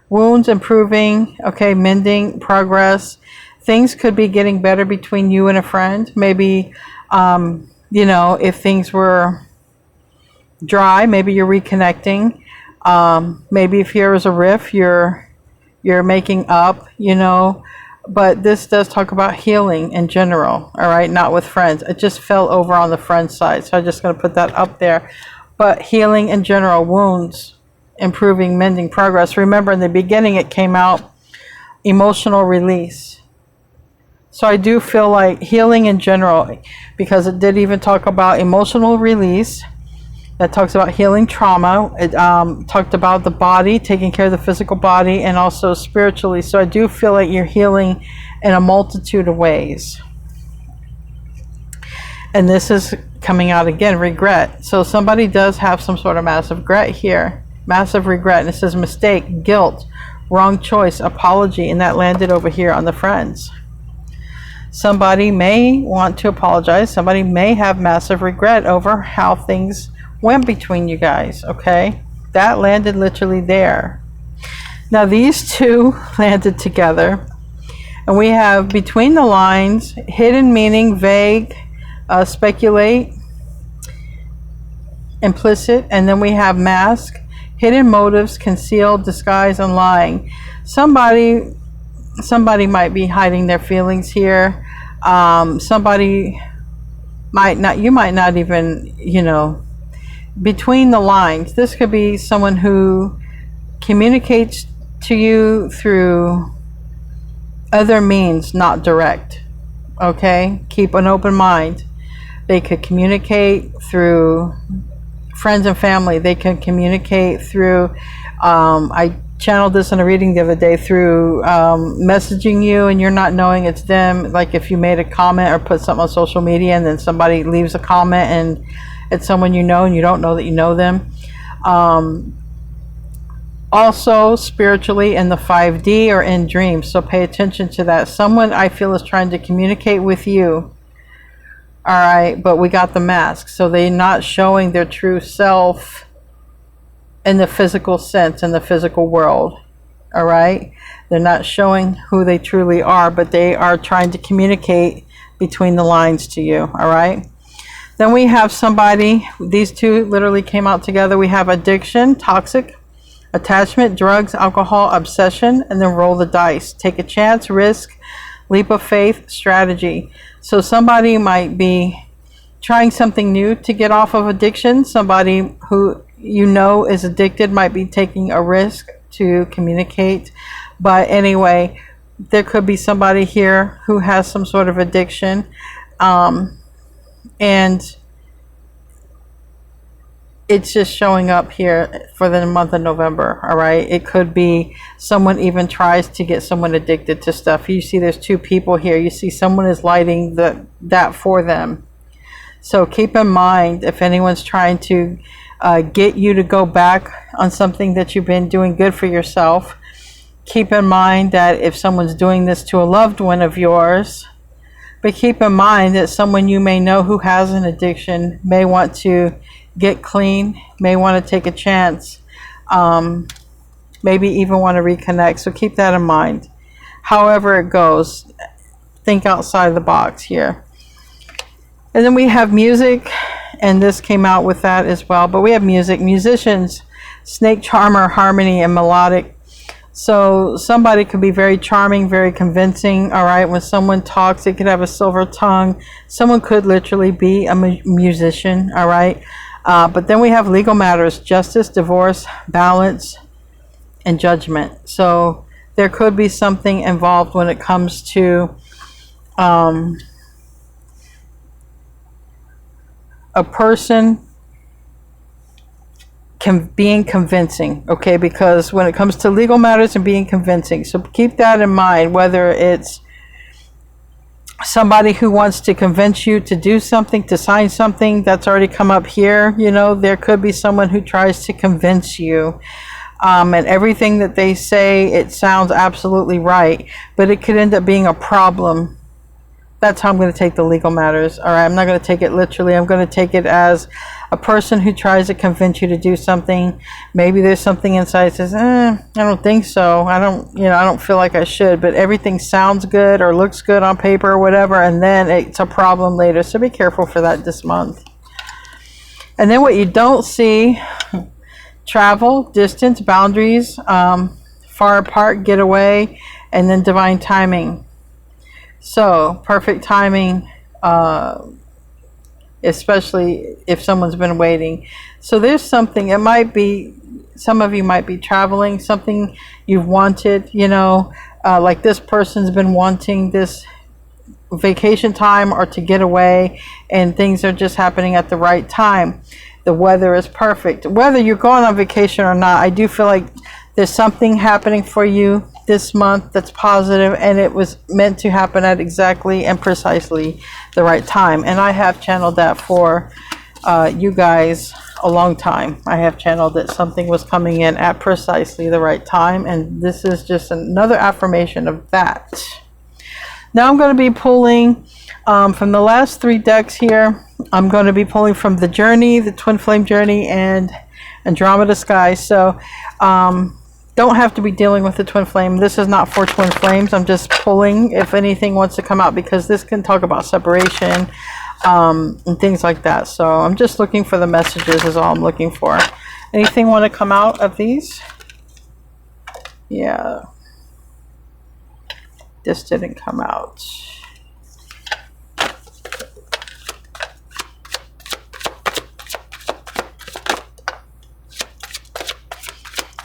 Wounds improving, okay, mending, progress. Things could be getting better between you and a friend. Maybe, you know, if things were dry, maybe you're reconnecting. Maybe if there was a rift, you're making up, you know. But this does talk about healing in general, all right, not with friends. It just fell over on the friend side, so I'm just going to put that up there. But healing in general, wounds, improving, mending, progress. Remember, in the beginning, it came out emotional release. So I do feel like healing in general, because it did even talk about emotional release. That talks about healing trauma. It talked about the body, taking care of the physical body, and also spiritually. So I do feel like you're healing in a multitude of ways. And this is coming out again, regret. So somebody does have some sort of massive regret here. Massive regret. And it says mistake, guilt, wrong choice, apology. And that landed over here on the friends. Somebody may want to apologize. Somebody may have massive regret over how things went between you guys, okay? That landed literally there. Now these two landed together, and we have between the lines, hidden meaning, vague, speculate, implicit, and then we have mask, hidden motives, concealed, disguise, and lying. Somebody might be hiding their feelings here. Somebody might not, you might not even, you know, between the lines, this could be someone who communicates to you through other means, not direct, okay? Keep an open mind. They could communicate through friends and family. They can communicate through, I channeled this in a reading the other day, through messaging you and you're not knowing it's them. Like if you made a comment or put something on social media and then somebody leaves a comment and it's someone you know and you don't know that you know them. Also spiritually in the 5D or in dreams, so pay attention to that. Someone I feel is trying to communicate with you. All right, but we got the mask, so they're not showing their true self in the physical sense, in the physical world. All right, they're not showing who they truly are, but they are trying to communicate between the lines to you. All right, then we have somebody, these two literally came out together. We have addiction, toxic attachment, drugs, alcohol, obsession, and then roll the dice. Take a chance, risk, leap of faith, strategy. So somebody might be trying something new to get off of addiction. Somebody who you know is addicted might be taking a risk to communicate. But anyway, there could be somebody here who has some sort of addiction. And it's just showing up here for the month of November. All right, it could be someone even tries to get someone addicted to stuff. You see there's two people here. You see someone is lighting that for them. So keep in mind, if anyone's trying to get you to go back on something that you've been doing good for yourself, keep in mind that if someone's doing this to a loved one of yours, but keep in mind that someone you may know who has an addiction may want to get clean, may want to take a chance, maybe even want to reconnect. So keep that in mind. However it goes, think outside the box here. And then we have music, and this came out with that as well. But we have music, musicians, snake charmer, harmony, and melodic. So somebody could be very charming, very convincing. All right, when someone talks, they could have a silver tongue. Someone could literally be a musician. All right. But then we have legal matters, justice, divorce, balance, and judgment. So there could be something involved when it comes to a person being convincing, okay? Because when it comes to legal matters and being convincing, so keep that in mind, whether it's somebody who wants to convince you to do something, to sign something. That's already come up here. You know, there could be someone who tries to convince you, and everything that they say, it sounds absolutely right, but it could end up being a problem. That's how I'm going to take the legal matters. All right, I'm not going to take it literally. I'm going to take it as a person who tries to convince you to do something. Maybe there's something inside that says, I don't think so. I don't feel like I should, but everything sounds good or looks good on paper or whatever, and then it's a problem later. So be careful for that this month. And then what you don't see, travel, distance, boundaries, far apart, get away, and then divine timing. So perfect timing, especially if someone's been waiting. So there's something, it might be, some of you might be traveling, something you've wanted, like this person's been wanting this vacation time or to get away, and things are just happening at the right time. The weather is perfect. Whether you're going on vacation or not, I do feel like there's something happening for you this month that's positive, and it was meant to happen at exactly and precisely the right time. And I have channeled that for you guys a long time. I have channeled that something was coming in at precisely the right time, and this is just another affirmation of that. Now I'm going to be pulling from the last 3 decks here. I'm going to be pulling from the Journey, the Twin Flame Journey, and Andromeda Sky. So don't have to be dealing with the twin flame. This is not for twin flames. I'm just pulling if anything wants to come out, because this can talk about separation and things like that. So I'm just looking for the messages is all I'm looking for. Anything want to come out of these? Yeah. This didn't come out.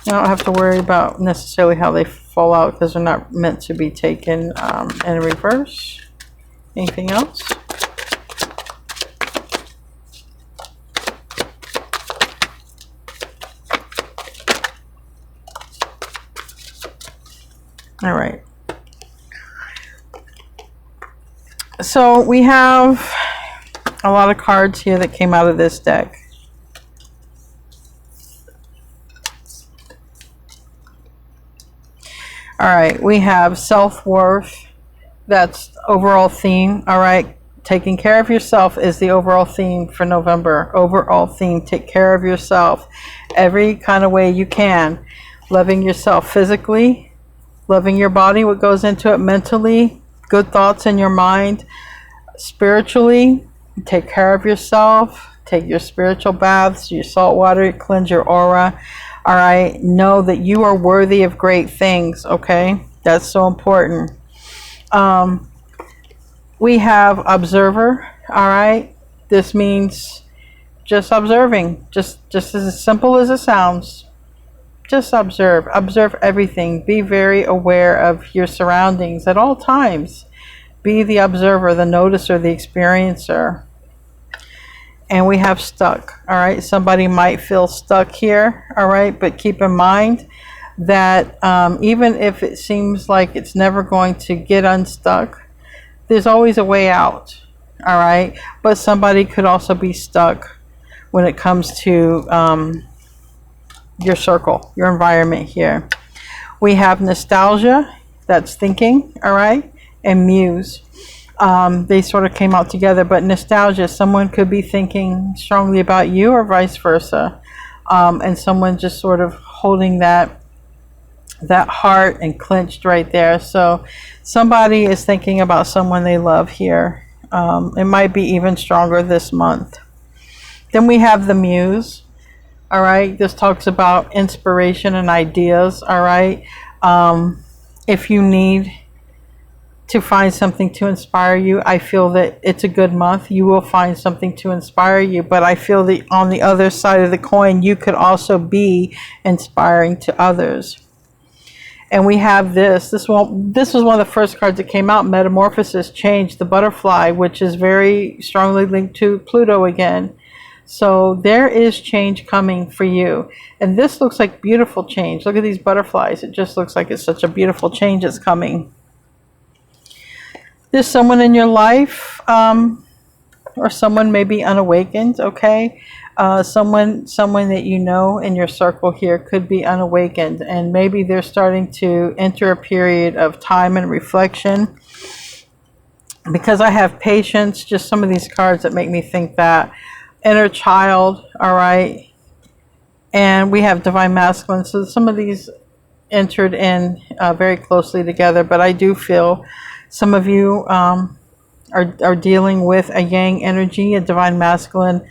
I don't have to worry about necessarily how they fall out, because they're not meant to be taken in reverse. Anything else? All right. So we have a lot of cards here that came out of this deck. All right, we have self-worth. That's the overall theme. All right, taking care of yourself is the overall theme for November. Overall theme, take care of yourself every kind of way you can. Loving yourself physically, loving your body, what goes into it mentally, good thoughts in your mind. Spiritually, take care of yourself. Take your spiritual baths, your salt water, cleanse your aura. All right, know that you are worthy of great things, okay? That's so important. We have observer, all right? This means just observing, just as simple as it sounds. Just observe everything. Be very aware of your surroundings at all times. Be the observer, the noticer, the experiencer. And we have stuck, all right? Somebody might feel stuck here, all right? But keep in mind that even if it seems like it's never going to get unstuck, there's always a way out, all right? But somebody could also be stuck when it comes to your circle, your environment here. We have nostalgia, that's thinking, all right? And muse. They sort of came out together, but nostalgia, someone could be thinking strongly about you or vice versa, and someone just sort of holding that heart and clenched right there. So somebody is thinking about someone they love here. It might be even stronger this month. Then we have the muse. All right, this talks about inspiration and ideas. All right, if you need to find something to inspire you, I feel that it's a good month. You will find something to inspire you, but I feel that on the other side of the coin, you could also be inspiring to others. And we have this was one of the first cards that came out, Metamorphosis, Change, the butterfly, which is very strongly linked to Pluto again. So there is change coming for you. And this looks like beautiful change. Look at these butterflies. It just looks like it's such a beautiful change that's coming. There's someone in your life, or someone maybe unawakened, okay? Someone that you know in your circle here could be unawakened, and maybe they're starting to enter a period of time and reflection. Because I have patience, just some of these cards that make me think that. Inner child, all right? And we have divine masculine, so some of these entered in very closely together, but I do feel some of you are dealing with a yang energy, a divine masculine,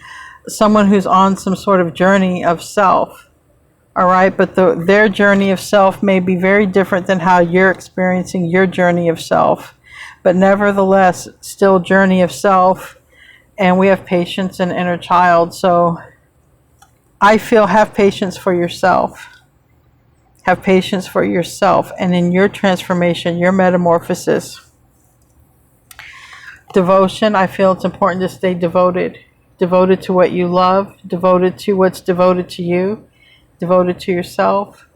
someone who's on some sort of journey of self, all right? But their journey of self may be very different than how you're experiencing your journey of self. But nevertheless, still journey of self, and we have patience and inner child. So I feel have patience for yourself. Have patience for yourself, and in your transformation, your metamorphosis. Devotion, I feel it's important to stay devoted. Devoted to what you love, devoted to what's devoted to you, devoted to yourself,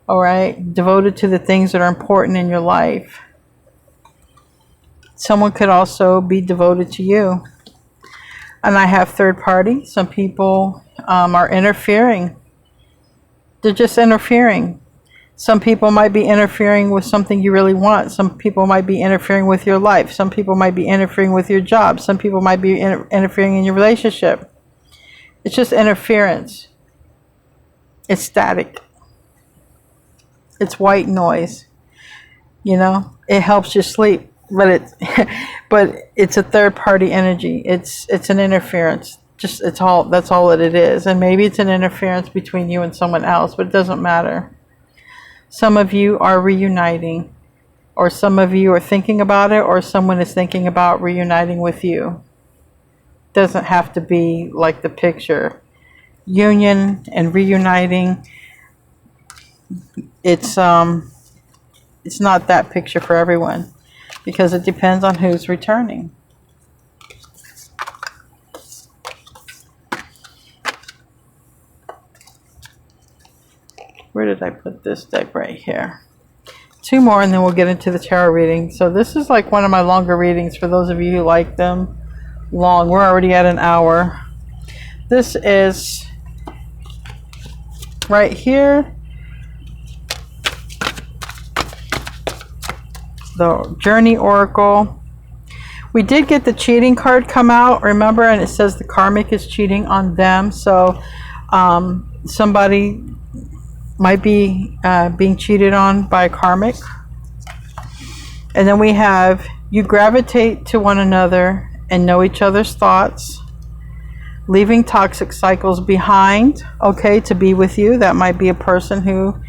all right? Devoted to the things that are important in your life. Someone could also be devoted to you. And I have third party. Some people are interfering. They're just interfering. Some people might be interfering with something you really want. Some people might be interfering with your life. Some people might be interfering with your job. Some people might be interfering in your relationship. It's just interference. It's static. It's white noise. You know, it helps you sleep, but it's a third party energy. It's an interference. That's all that it is. And maybe it's an interference between you and someone else, but it doesn't matter. Some of you are reuniting, or some of you are thinking about it, or someone is thinking about reuniting with you. Doesn't have to be like the picture. Union and reuniting, it's not that picture for everyone, because it depends on who's returning. Where did I put this deck? Right here. 2 more and then we'll get into the tarot reading. So this is like one of my longer readings for those of you who like them long. We're already at an hour. This is right here, the Journey Oracle. We did get the cheating card come out, remember, and it says the karmic is cheating on them. So somebody might be being cheated on by a karmic. And then we have, you gravitate to one another and know each other's thoughts, leaving toxic cycles behind, okay, to be with you. That might be a person who,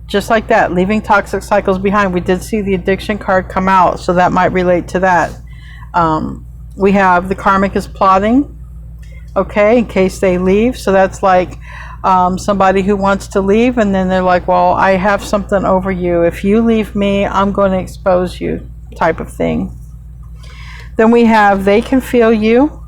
just like that, leaving toxic cycles behind. We did see the addiction card come out, so that might relate to that. We have the karmic is plotting, okay, in case they leave. So that's like somebody who wants to leave and then they're like, well, I have something over you. If you leave me, I'm going to expose you, type of thing. Then we have they can feel you.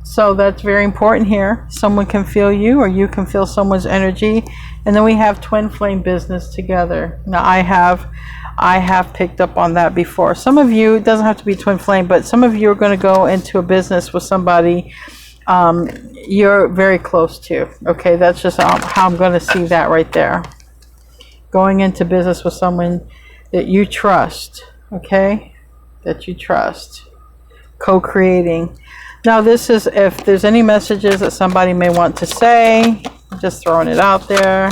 So that's very important here. Someone can feel you, or you can feel someone's energy. And then we have twin flame business together. Now I have picked up on that before. Some of you, it doesn't have to be twin flame, but some of you are going to go into a business with somebody you're very close to. Okay, that's just how I'm going to see that right there. Going into business with someone that you trust. Okay, that you trust. Co-creating. Now this is if there's any messages that somebody may want to say. I'm just throwing it out there.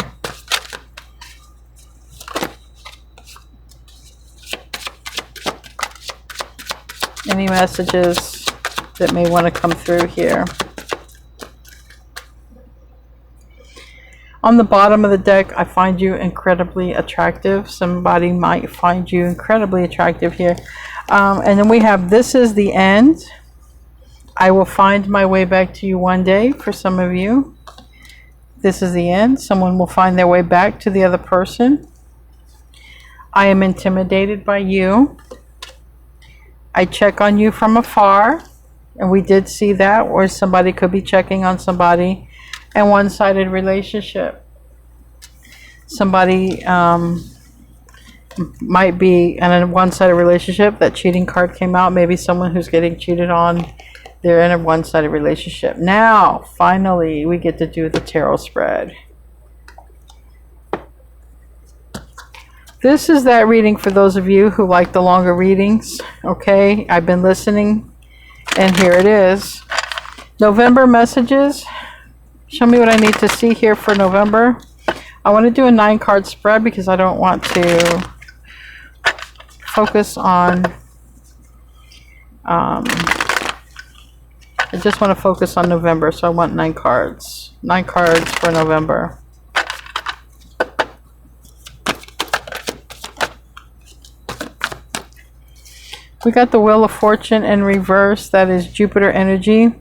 Any messages that may want to come through here. On the bottom of the deck, I find you incredibly attractive. Somebody might find you incredibly attractive here. And then we have, this is the end. I will find my way back to you one day for some of you. This is the end. Someone will find their way back to the other person. I am intimidated by you. I check on you from afar. And we did see that, where somebody could be checking on somebody. And one-sided relationship. Somebody might be in a one-sided relationship. That cheating card came out. Maybe someone who's getting cheated on. They're in a one-sided relationship. Now, finally, we get to do the tarot spread. This is that reading for those of you who like the longer readings. Okay, I've been listening, and here it is. November messages. Show me what I need to see here for November. I want to do a 9-card spread because I don't want to focus on... I just want to focus on November, so I want 9 cards. 9 cards for November. We got the Wheel of Fortune in reverse. That is Jupiter energy.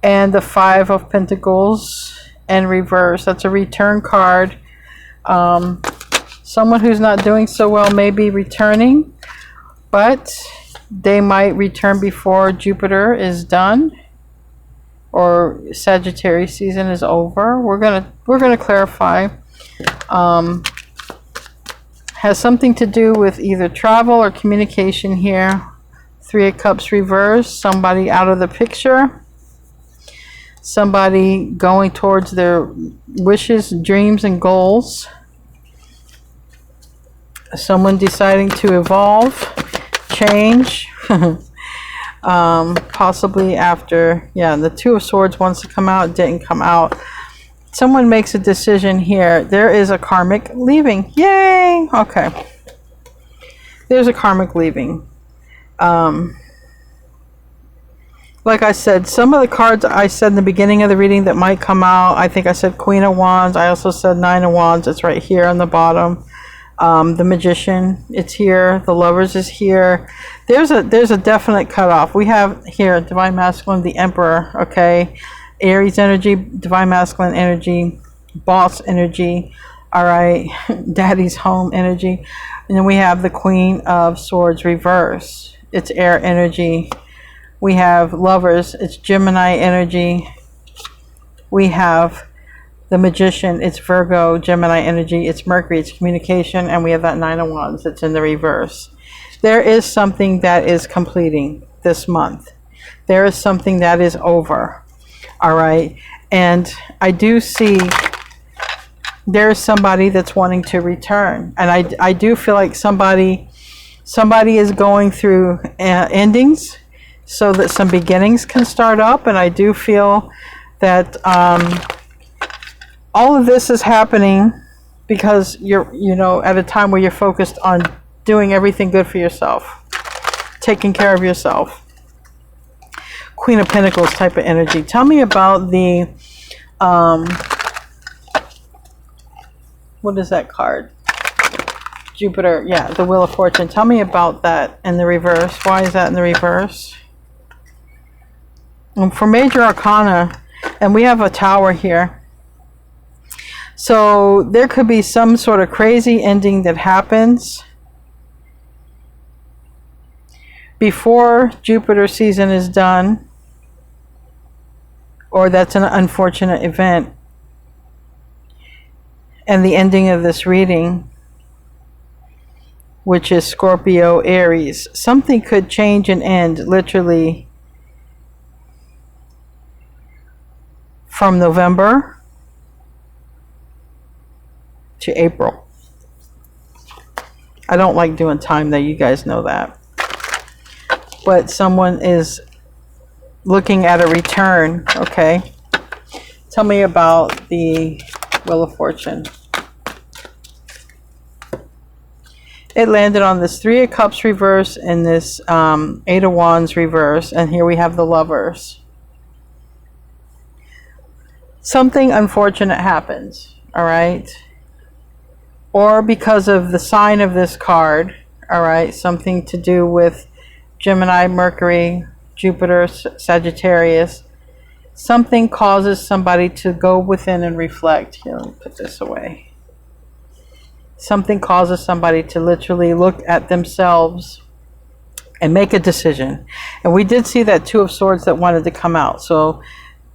And the 5 of Pentacles in reverse. That's a return card. Someone who's not doing so well may be returning, but they might return before Jupiter is done or Sagittarius season is over. We're gonna clarify. Has something to do with either travel or communication here. 3 of Cups reverse. Somebody out of the picture. Somebody going towards their wishes, dreams, and goals. Someone deciding to evolve, change. Possibly after, yeah, the 2 of Swords wants to come out, didn't come out. Someone makes a decision here. There is a karmic leaving. Yay! Okay. There's a karmic leaving. Like I said, some of the cards I said in the beginning of the reading that might come out, I think I said Queen of Wands. I also said 9 of Wands. It's right here on the bottom. The Magician, it's here. The Lovers is here. There's a definite cutoff. We have here Divine Masculine, the Emperor, okay? Aries energy, Divine Masculine energy, Boss energy, all right? Daddy's home energy. And then we have the Queen of Swords reverse. It's air energy. We have Lovers, it's Gemini energy. We have the Magician, it's Virgo, Gemini energy, it's Mercury, it's communication, and we have that Nine of Wands that's in the reverse. There is something that is completing this month. There is something that is over. All right. And I do see there is somebody that's wanting to return. And I do feel like somebody is going through endings so that some beginnings can start up. And I do feel that all of this is happening because you're, at a time where you're focused on doing everything good for yourself, taking care of yourself. Queen of Pentacles type of energy. Tell me about the, what is that card? Jupiter. Yeah, the Wheel of Fortune. Tell me about that in the reverse. Why is that in the reverse? And for Major Arcana, and we have a Tower here. So there could be some sort of crazy ending that happens before Jupiter season is done, or that's an unfortunate event. And the ending of this reading, which is Scorpio, Aries. Something could change and end literally from November to April. I don't like doing time though, you guys know that. But someone is looking at a return, okay? Tell me about the Wheel of Fortune. It landed on this Three of Cups reverse and this Eight of Wands reverse. And here we have the Lovers. Something unfortunate happens, all right? Or because of the sign of this card, all right? Something to do with Gemini, Mercury, Jupiter, Sagittarius. Something causes somebody to go within and reflect. Here, let me put this away. Something causes somebody to literally look at themselves and make a decision. And we did see that Two of Swords that wanted to come out. So,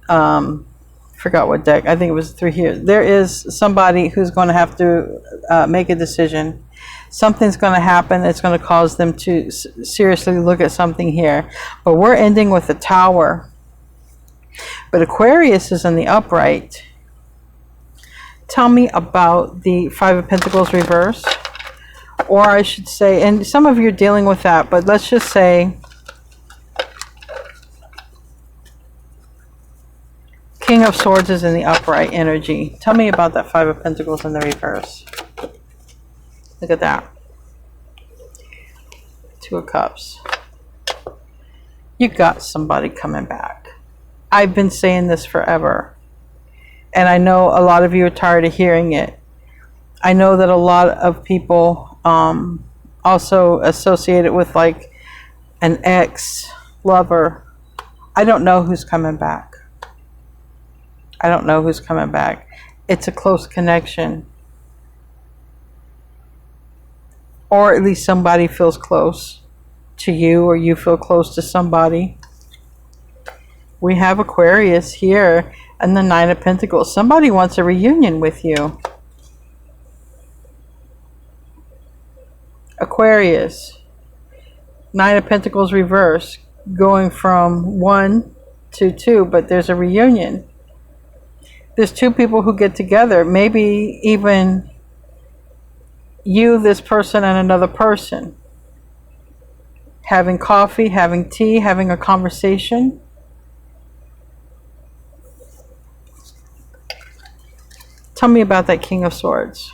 forgot what deck. I think it was 3 here. There is somebody who's going to have to make a decision. Something's going to happen. It's going to cause them to seriously look at something here. But we're ending with the Tower. But Aquarius is in the upright. Tell me about the Five of Pentacles reverse. Or I should say, and some of you are dealing with that, but let's just say King of Swords is in the upright energy. Tell me about that Five of Pentacles in the reverse. Look at that. Two of Cups. You got somebody coming back. I've been saying this forever. And I know a lot of you are tired of hearing it. I know that a lot of people also associate it with like an ex-lover. I don't know who's coming back. I don't know who's coming back. It's a close connection. Or at least somebody feels close to you, or you feel close to somebody. We have Aquarius here and the Nine of Pentacles. Somebody wants a reunion with you. Aquarius. Nine of Pentacles reverse. Going from 1 to 2, but there's a reunion. There's two people who get together. Maybe even you, this person, and another person. Having coffee, having tea, having a conversation. Tell me about that King of Swords.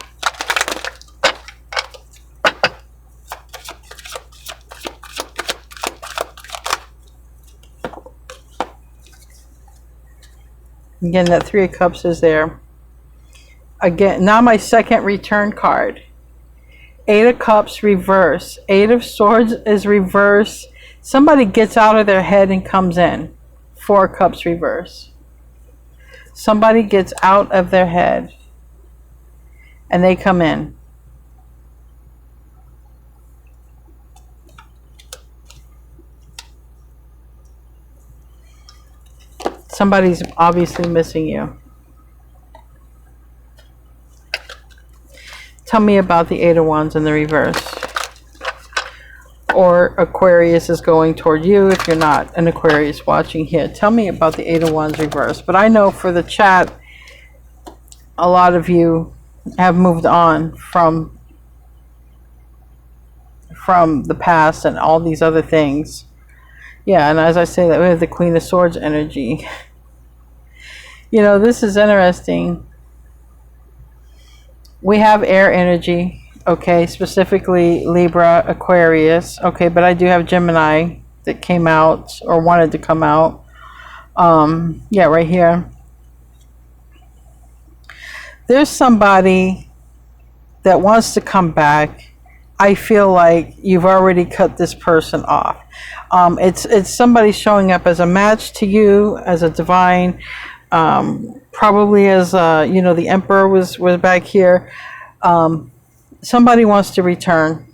Again, that Three of Cups is there. Again, now my second return card. Eight of Cups reverse. Eight of Swords is reverse. Somebody gets out of their head and comes in. Four of Cups reverse. Somebody gets out of their head and they come in. Somebody's obviously missing you. Tell me about the Eight of Wands in the reverse. Or Aquarius is going toward you if you're not an Aquarius watching here. Tell me about the Eight of Wands reverse. But I know for the chat, a lot of you have moved on from the past and all these other things. Yeah, and as I say that, we have the Queen of Swords energy. You know, this is interesting. We have air energy, okay, specifically Libra, Aquarius, okay, but I do have Gemini that came out or wanted to come out. Yeah, right here. There's somebody that wants to come back. I feel like you've already cut this person off. It's somebody showing up as a match to you, as a divine, probably as you know, the Emperor was back here. Somebody wants to return.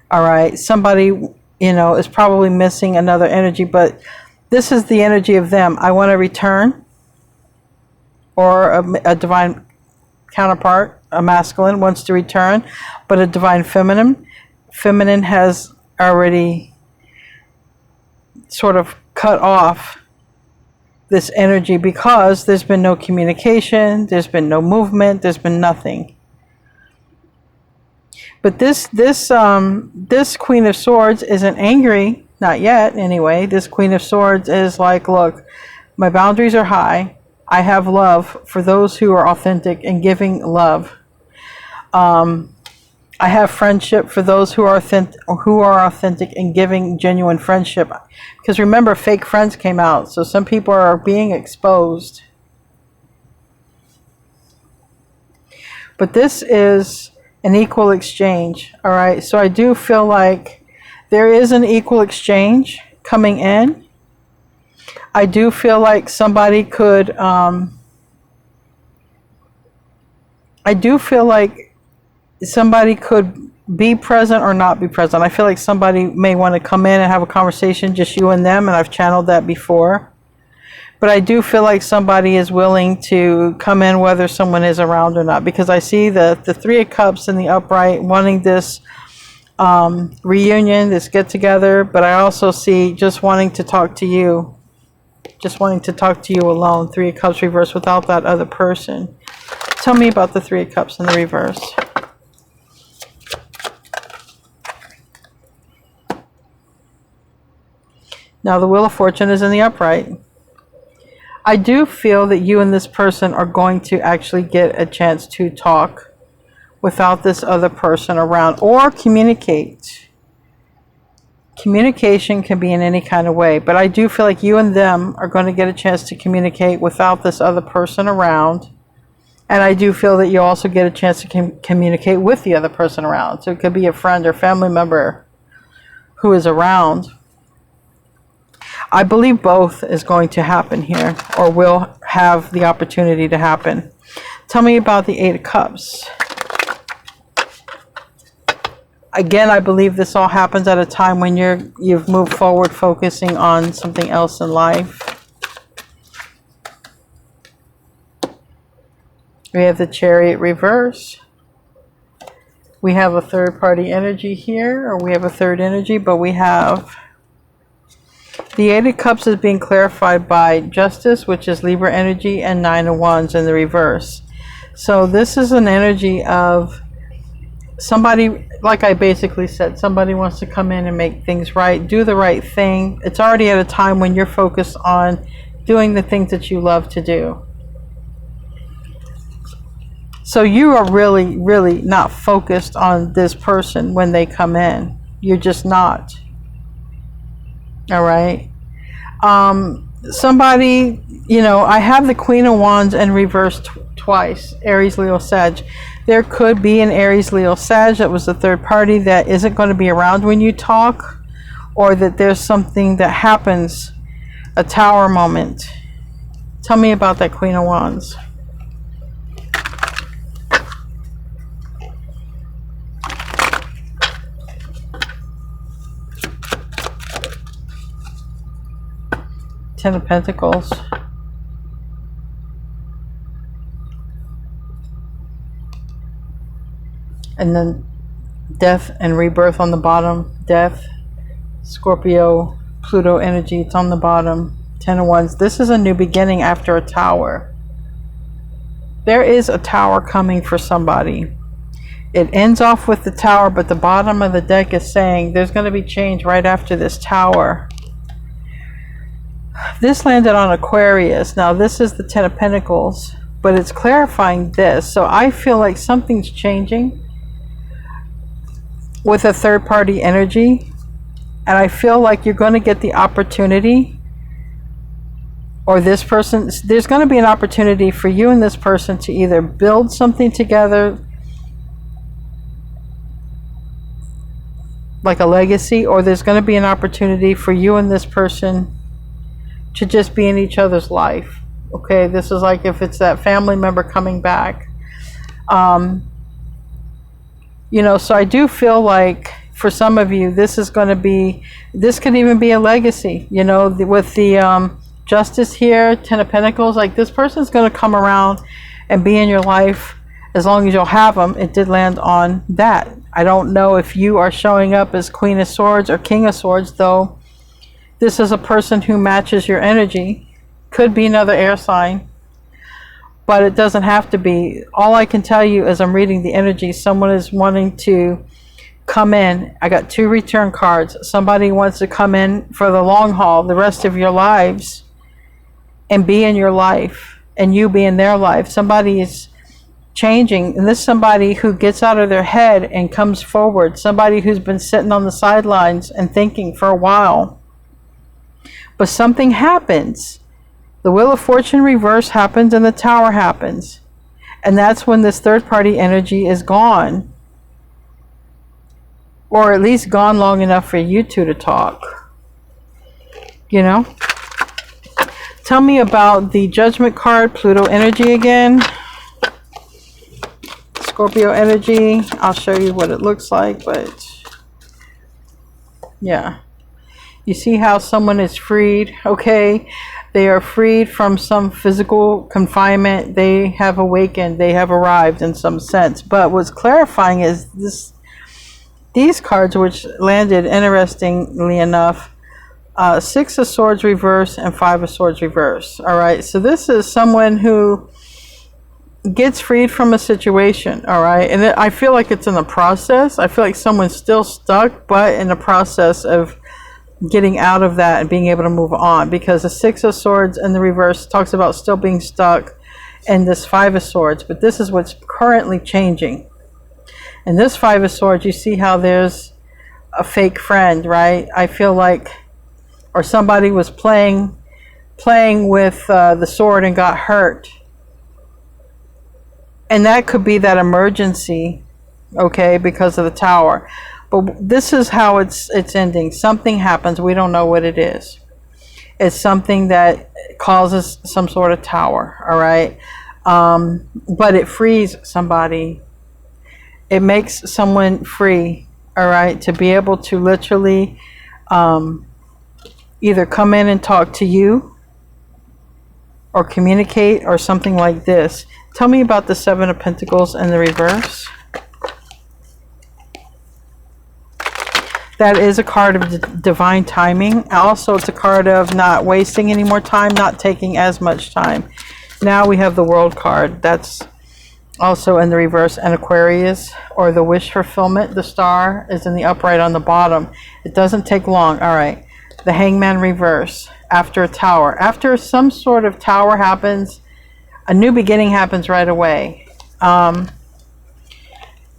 All right, somebody, you know, is probably missing another energy, but this is the energy of them. I want to return, or a divine counterpart, a masculine wants to return, but a divine feminine has already sort of cut off this energy because there's been no communication, there's been no movement, there's been nothing. But this Queen of Swords isn't angry, not yet anyway. This Queen of Swords is like, look, my boundaries are high. I have love for those who are authentic and giving love. I have friendship for those who are authentic and giving genuine friendship. Because remember, fake friends came out, so some people are being exposed. But this is an equal exchange, all right? So I do feel like there is an equal exchange coming in. I do feel like somebody could, I do feel like somebody could be present or not be present. I feel like somebody may want to come in and have a conversation, just you and them, and I've channeled that before. But I do feel like somebody is willing to come in whether someone is around or not, because I see the Three of Cups in the upright wanting this reunion, this get together, but I also see just wanting to talk to you. Just wanting to talk to you alone. Three of Cups reversed without that other person. Tell me about the Three of Cups in the reverse. Now the Wheel of Fortune is in the upright. I do feel that you and this person are going to actually get a chance to talk without this other person around, or communicate. Communication can be in any kind of way, but I do feel like you and them are going to get a chance to communicate without this other person around. And I do feel that you also get a chance to communicate with the other person around. So it could be a friend or family member who is around. I believe both is going to happen here, or will have the opportunity to happen. Tell me about the Eight of Cups. Again, I believe this all happens at a time when you've moved forward, focusing on something else in life. We have the Chariot reverse. We have a third party energy here, or we have a third energy, but we have the Eight of Cups is being clarified by Justice, which is Libra energy, and Nine of Wands in the reverse. So this is an energy of somebody, like I basically said, somebody wants to come in and make things right, do the right thing. It's already at a time when you're focused on doing the things that you love to do. So you are really, really not focused on this person when they come in. You're just not. All right. Somebody, you know, I have the Queen of Wands in reverse twice, Aries, Leo, Sag. There could be an Aries, Leo, Sag that was the third party that isn't going to be around when you talk, or that there's something that happens, a tower moment. Tell me about that Queen of Wands. Ten of Pentacles. And then death and rebirth on the bottom. Death, Scorpio, Pluto energy, it's on the bottom. 10 of Wands. This is a new beginning after a tower. There is a tower coming for somebody. It ends off with the tower, but the bottom of the deck is saying there's going to be change right after this tower. This landed on Aquarius. Now this is the 10 of Pentacles, but it's clarifying this. So I feel like something's changing with a third party energy. And I feel like you're going to get the opportunity, or this person, there's going to be an opportunity for you and this person to either build something together, like a legacy, or there's going to be an opportunity for you and this person to just be in each other's life. Okay, this is like if it's that family member coming back. You know, so I do feel like for some of you, this is going to be, this could even be a legacy, you know, with the Justice here, 10 of Pentacles, like this person's going to come around and be in your life as long as you'll have them. It did land on that. I don't know if you are showing up as Queen of Swords or King of Swords, though. This is a person who matches your energy. Could be another air sign, but it doesn't have to be. All I can tell you as I'm reading the energy, someone is wanting to come in. I got 2 return cards. Somebody wants to come in for the long haul, the rest of your lives, and be in your life, and you be in their life. Somebody is changing, and this is somebody who gets out of their head and comes forward. Somebody who's been sitting on the sidelines and thinking for a while. But something happens. The Wheel of Fortune reverse happens and the Tower happens. And that's when this third party energy is gone. Or at least gone long enough for you two to talk. You know? Tell me about the Judgment card, Pluto energy again. Scorpio energy. I'll show you what it looks like, but yeah. You see how someone is freed, okay? They are freed from some physical confinement. They have awakened. They have arrived in some sense. But what's clarifying is these cards, which landed interestingly enough, 6 of Swords reverse and 5 of Swords reverse. All right, so this is someone who gets freed from a situation. All right, and I feel like it's in the process. I feel like someone's still stuck, but in the process of getting out of that and being able to move on, because the 6 of Swords in the reverse talks about still being stuck in this 5 of Swords, but this is what's currently changing. In this 5 of Swords, you see how there's a fake friend, right? I feel like, or somebody was playing with the sword and got hurt. And that could be that emergency, okay, because of the Tower. But this is how it's ending. Something happens. We don't know what it is. It's something that causes some sort of tower, all right? But it frees somebody. It makes someone free, all right, to be able to literally either come in and talk to you or communicate or something like this. Tell me about the 7 of Pentacles in the reverse. That is a card of divine timing. Also, it's a card of not wasting any more time, not taking as much time. Now we have the World card. That's also in the reverse, and Aquarius, or the wish fulfillment. The star is in the upright on the bottom. It doesn't take long. All right. The Hangman reverse. After a tower. After some sort of tower happens, a new beginning happens right away.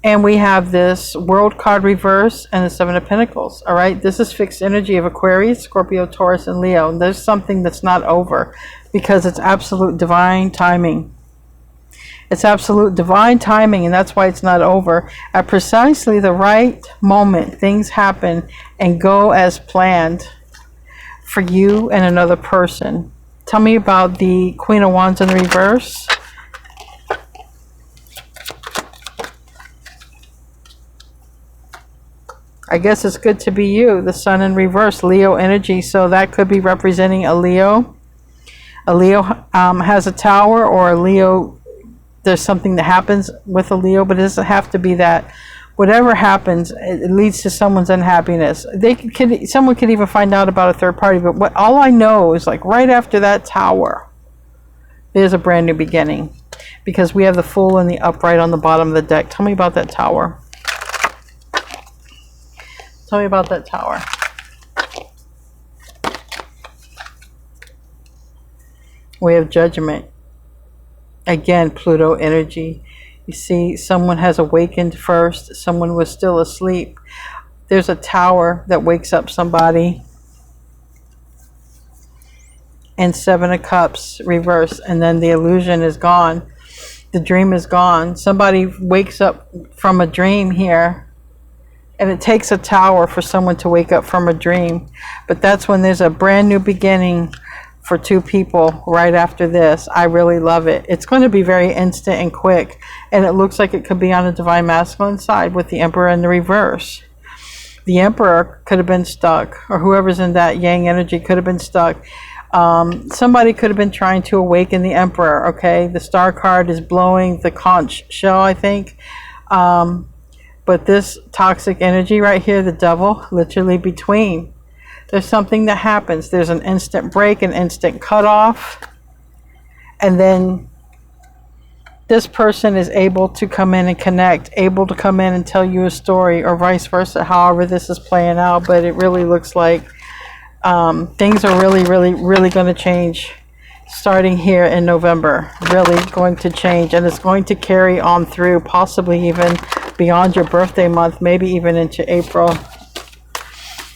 And we have this World card reverse and the 7 of Pentacles. All right. This is fixed energy of Aquarius, Scorpio, Taurus, and Leo. And there's something that's not over because it's absolute divine timing. It's absolute divine timing, and that's why it's not over. At precisely the right moment, things happen and go as planned for you and another person. Tell me about the Queen of Wands in the reverse. I guess it's good to be you. The Sun in reverse, Leo energy. So that could be representing a Leo. A Leo has a tower, or a Leo there's something that happens with a Leo, but it doesn't have to be that. Whatever happens, it leads to someone's unhappiness. Someone could even find out about a third party, but all I know is like right after that Tower, there's a brand new beginning, because we have the Fool and the Upright on the bottom of the deck. Tell me about that Tower. Tell me about that Tower. We have Judgment. Again, Pluto energy. You see, someone has awakened first. Someone was still asleep. There's a Tower that wakes up somebody. And Seven of Cups reverse. And then the illusion is gone. The dream is gone. Somebody wakes up from a dream here. And it takes a Tower for someone to wake up from a dream. But that's when there's a brand new beginning for two people right after this. I really love it. It's going to be very instant and quick, and it looks like it could be on a divine masculine side with the Emperor in the reverse. The Emperor could have been stuck, or whoever's in that Yang energy could have been stuck. Somebody could have been trying to awaken the Emperor. Okay, the Star card is blowing the conch shell, I think. But this toxic energy right here, the Devil, literally between. There's something that happens. There's an instant break, an instant cutoff. And then this person is able to come in and connect, able to come in and tell you a story, or vice versa, however this is playing out. But it really looks like things are really going to change starting here in November. Really going to change. And it's going to carry on through, possibly even beyond your birthday month, maybe even into April.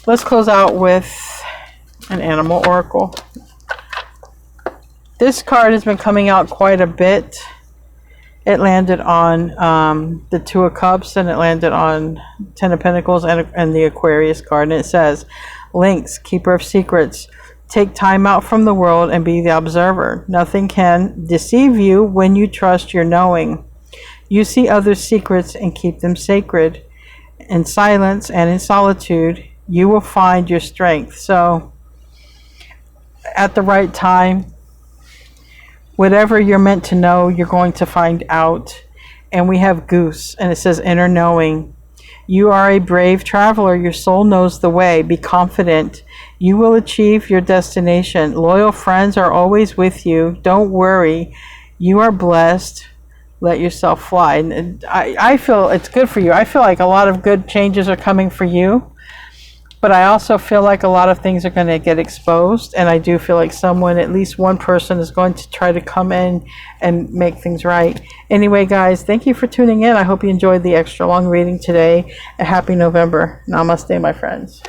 Let's close out with an animal oracle. This card has been coming out quite a bit. It landed on the Two of Cups, and it landed on Ten of Pentacles and the Aquarius card. And it says, Lynx, keeper of secrets, take time out from the world and be the observer. Nothing can deceive you when you trust your knowing. You see others' secrets and keep them sacred. In silence and in solitude, you will find your strength. So at the right time, whatever you're meant to know, you're going to find out. And we have Goose, and it says inner knowing. You are a brave traveler. Your soul knows the way. Be confident. You will achieve your destination. Loyal friends are always with you. Don't worry. You are blessed. Let yourself fly. And I feel it's good for you. I feel like a lot of good changes are coming for you. But I also feel like a lot of things are going to get exposed. And I do feel like someone, at least one person, is going to try to come in and make things right. Anyway, guys, thank you for tuning in. I hope you enjoyed the extra long reading today. A happy November. Namaste, my friends.